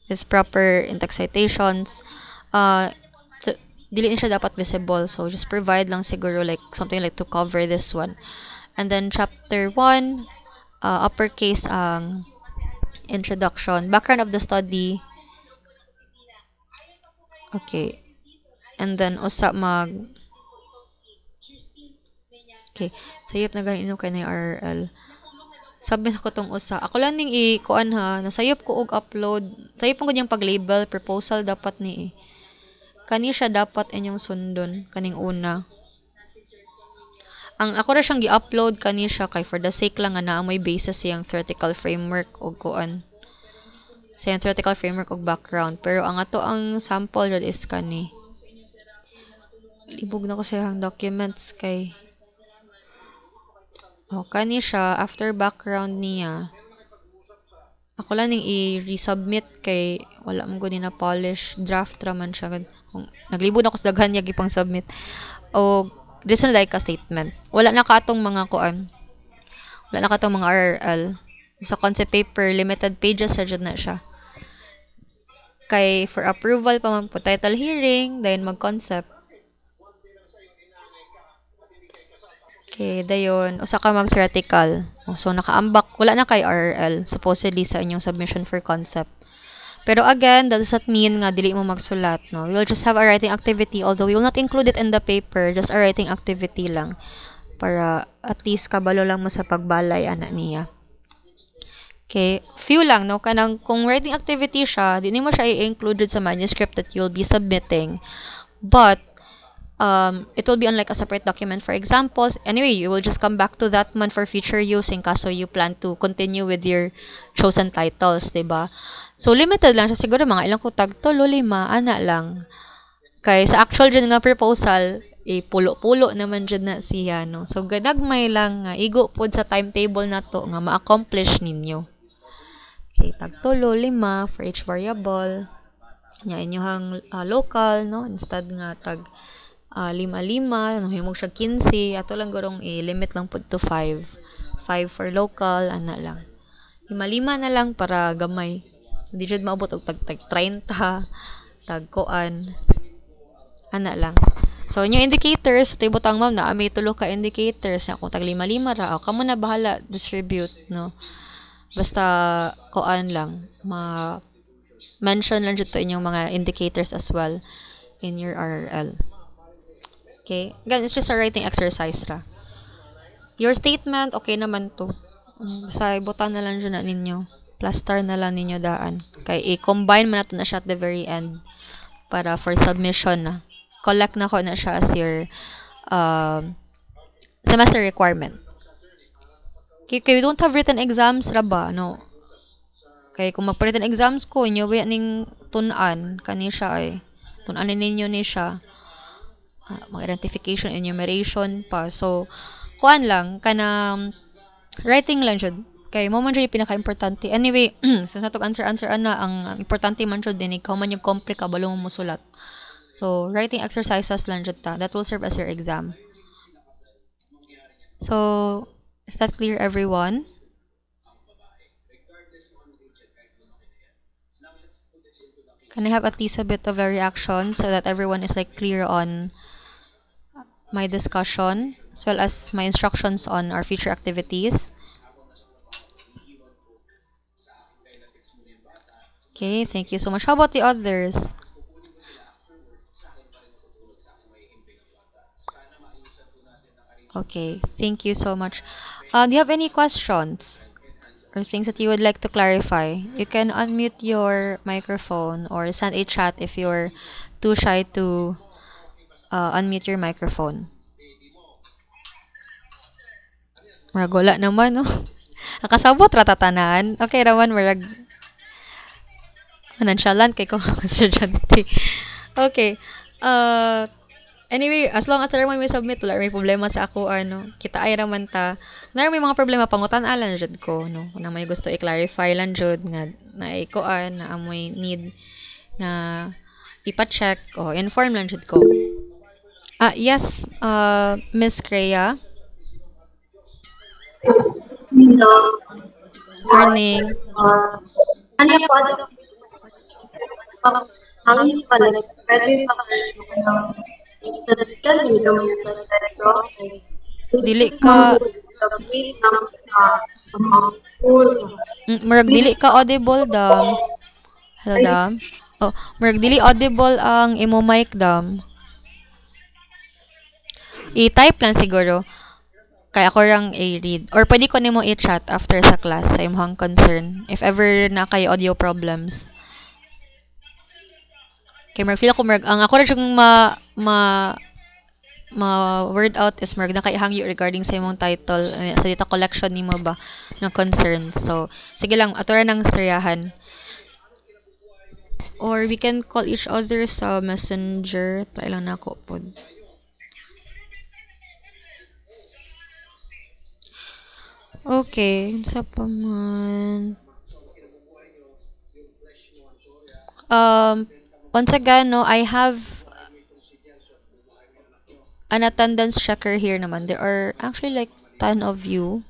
with proper in-text citations. Dili na siya dapat visible. So, just provide lang siguro like something like to cover this one. And then, chapter 1, uppercase ang introduction. Background of the study. Okay. And then, usa mag... Okay. Sayop na ganito kay na RRL. Sabi na ko tong usa. Ako lang ning i-kuan ha. Nasayop ko og upload. Sayop mo ganyang pag-label. Proposal dapat ni Kani siya dapat inyong sundon. Kaning una. Ang ako ra siyang gi-upload kani siya kay for the sake lang nga may basis siyang theoretical framework og kuan. Siyang theoretical framework og background. Pero ang ato ang sample jud is kani. Libog na ko sa iyang documents kay kani siya after background niya. Ako lang ning i-resubmit kay wala man gud ni na polish draft ra man siya. Kung naglibod ako sa daghan yag ipang submit. O this one like a statement. Wala na katong mga kuan. Wala na katong mga RRL. Sa concept paper, limited pages ra jud na siya. Kay for approval pa man po title hearing, then mag-concept. Okay, dayon usa ka mag-theoretical. So nakaambak, wala na kay RRL supposedly sa inyong submission for concept. Pero again, that does not mean nga dili mo magsulat, no? You'll just have a writing activity, although we will not include it in the paper, just a writing activity lang para at least kabalo lang mo sa pagbalay ana niya. Okay, few lang no kanang kung writing activity siya, di mo siya i-include sa manuscript that you'll be submitting. But it will be on like a separate document for examples. Anyway, you will just come back to that one for future use in kaso you plan to continue with your chosen titles, 'di ba? So limited lang siya siguro mga ilang kutag 3, 5 ana lang. Kay sa actual dyan nga proposal, pulo-pulo naman dyan na siya, no? So, ganagmay lang nga, igo pod sa timetable na to nga ma-accomplish ninyo. Okay, tag 3, 5 for each variable. Nya inyohang local, no? Instead nga tag 5, no? Himog siya 15, ato lang gurong i-limit lang pod to 5. 5 for local, ana lang. 5 na lang para gamay. Hindi jud maabot og tag 30, tag kuan. Ana lang. So, yung indicators, ito yung butang ma'am na may tulo ka indicators. Kung tag 5 ra, kamo na bahala distribute, no? Basta, kuan lang. Mention lang dito inyong mga indicators as well in your RRL. Okay? Again, it's just a writing exercise ra. Your statement, okay naman to. Basta, ibutan na lang dyan na ninyo. Plaster na lang ninyo daan. Kaya, i-combine mo natin na siya at the very end para for submission na. Collect na ko na siya as your semester requirement. Okay, we don't have written exams ra ba, no? Kay kung magpa-written exams ko, inyo ba ning tunan kani siya ay tunanin ninyo ni siya. Mga identification, enumeration pa. So, kuan lang kana writing lang jud. Kay mo man jud pinaka-importante. Anyway, sa natong answer ana ang importante man jud din ikaw man yung compre ka balo mo musulat. So, writing exercises lang jud ta. That will serve as your exam. So, is that clear, everyone? Can I have at least a bit of a reaction so that everyone is like clear on my discussion as well as my instructions on our future activities? Okay, thank you so much. How about the others? Okay, thank you so much. Do you have any questions or things that you would like to clarify? You can unmute your microphone or send a chat if you're too shy to unmute your microphone. Marag wala naman, no? Nakasabot ratatanan. Okay, raman, marag nonchalant kay ko estudyante. Okay. Anyway, as long as naman may submit, wala may problema sa ako, ano, kita ay raman ta. Na may mga problema, pangutan alan jud ko, no? Kung may gusto i-clarify lang jud, nga, na ikuan, na amoy need, na ipa-check, o inform lang jud ko. Yes, Miss Kreya. Hello. Morning. Ano po? Ang pala, pwede pa kayo dito yung proseso. Dili ka, murag dili ka audible, dam. Hello, dam. Oh, murag dili audible ang imo mic, dam. I-type lang siguro. Kaya ako lang i-read. Or pwede ko nimo i-chat after sa class sa imong concern. If ever na kayo audio problems. Kay murag feel ako murag ang ako ra yung word out is murag nakaihangyo regarding sa imong title sa data collection nimo ba ng concern. So sige lang ato ra nang istoryahan. Or we can call each other sa messenger. Try lang nako pod. Okay, sa pa man. Um, once again, no, I have an attendance checker here naman. There are actually like 10 of you.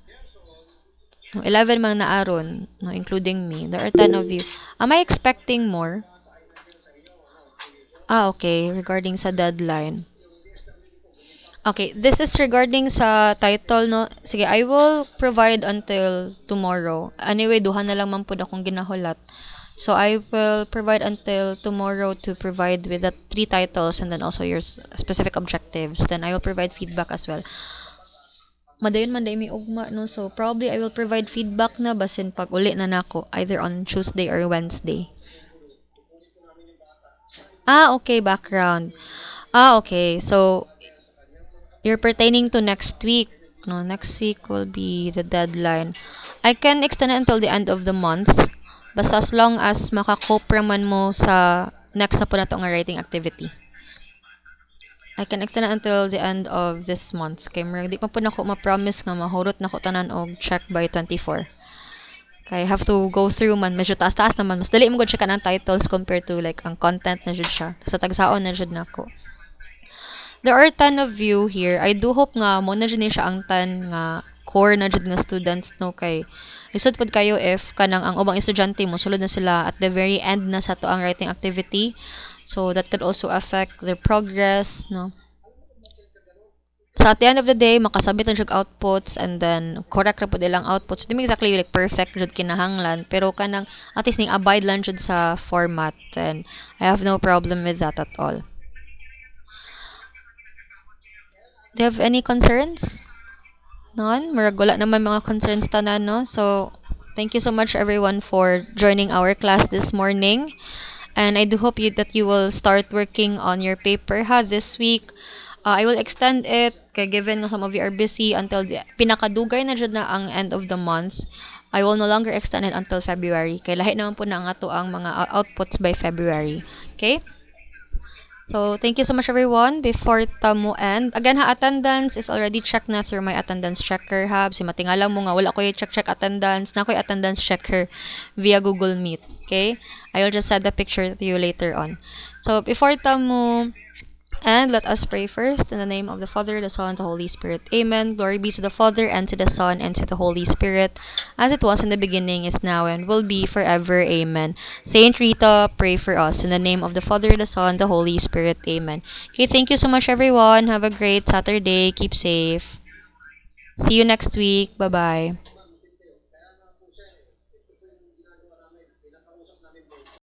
No, 11 man na aron, no, including me. There are 10 of you. Am I expecting more? Okay. Regarding sa deadline. Okay, this is regarding sa title, no? Sige, I will provide until tomorrow. Anyway, duha na lang man po akong ginahulat. So, I will provide until tomorrow to provide with the 3 titles and then also your specific objectives. Then, I will provide feedback as well. Madayon man day may ugma, no? So, probably I will provide feedback na basin pag uli na nako, either on Tuesday or Wednesday. Okay, background. Okay. So, you're pertaining to next week. No, next week will be the deadline. I can extend it until the end of the month. Basta as long as makakope man mo sa next na po na to nga writing activity. I can extend it until the end of this month. Kay murag di pa po nako ma-promise nga mahurot nako tanan og check by 24. Kay have to go through man medyo taas-taas naman. Mas dali mo gud siya kanang titles compared to like ang content na jud siya. Sa tagsaon na jud nako. There are 10 of you here. I do hope nga mo na jud ni siya ang 10 nga core na jud nga students no kay lisod pod kayo if kanang ang ubang estudyante mo sulod na sila at the very end na sa to ang writing activity. So that could also affect their progress, no. So at the end of the day, makasabit na jud outputs and then correct ra pod ilang outputs. Di man exactly like perfect jud kinahanglan, pero kanang at least ning abide lang jud sa format and I have no problem with that at all. Do you have any concerns? None? Murag wala naman mga concerns tanan, no? So, thank you so much everyone for joining our class this morning. And I do hope that you will start working on your paper this week. I will extend it kay given nga some of you are busy until the pinakadugay na jud na ang end of the month. I will no longer extend it until February. Kay lahi naman po na ang ato ang mga outputs by February. Okay? So, thank you so much everyone. Before tamo end, again attendance is already checked na through my attendance checker hub. Si matingala mo nga wala ko yung check attendance, na ko attendance checker via Google Meet. Okay? I will just send the picture to you later on. So, before tamo and let us pray first in the name of the Father, the Son, and the Holy Spirit. Amen. Glory be to the Father, and to the Son, and to the Holy Spirit, as it was in the beginning, is now, and will be forever. Amen. Saint Rita, pray for us. In the name of the Father, the Son, the Holy Spirit. Amen. Okay, thank you so much, everyone. Have a great Saturday. Keep safe. See you next week. Bye-bye.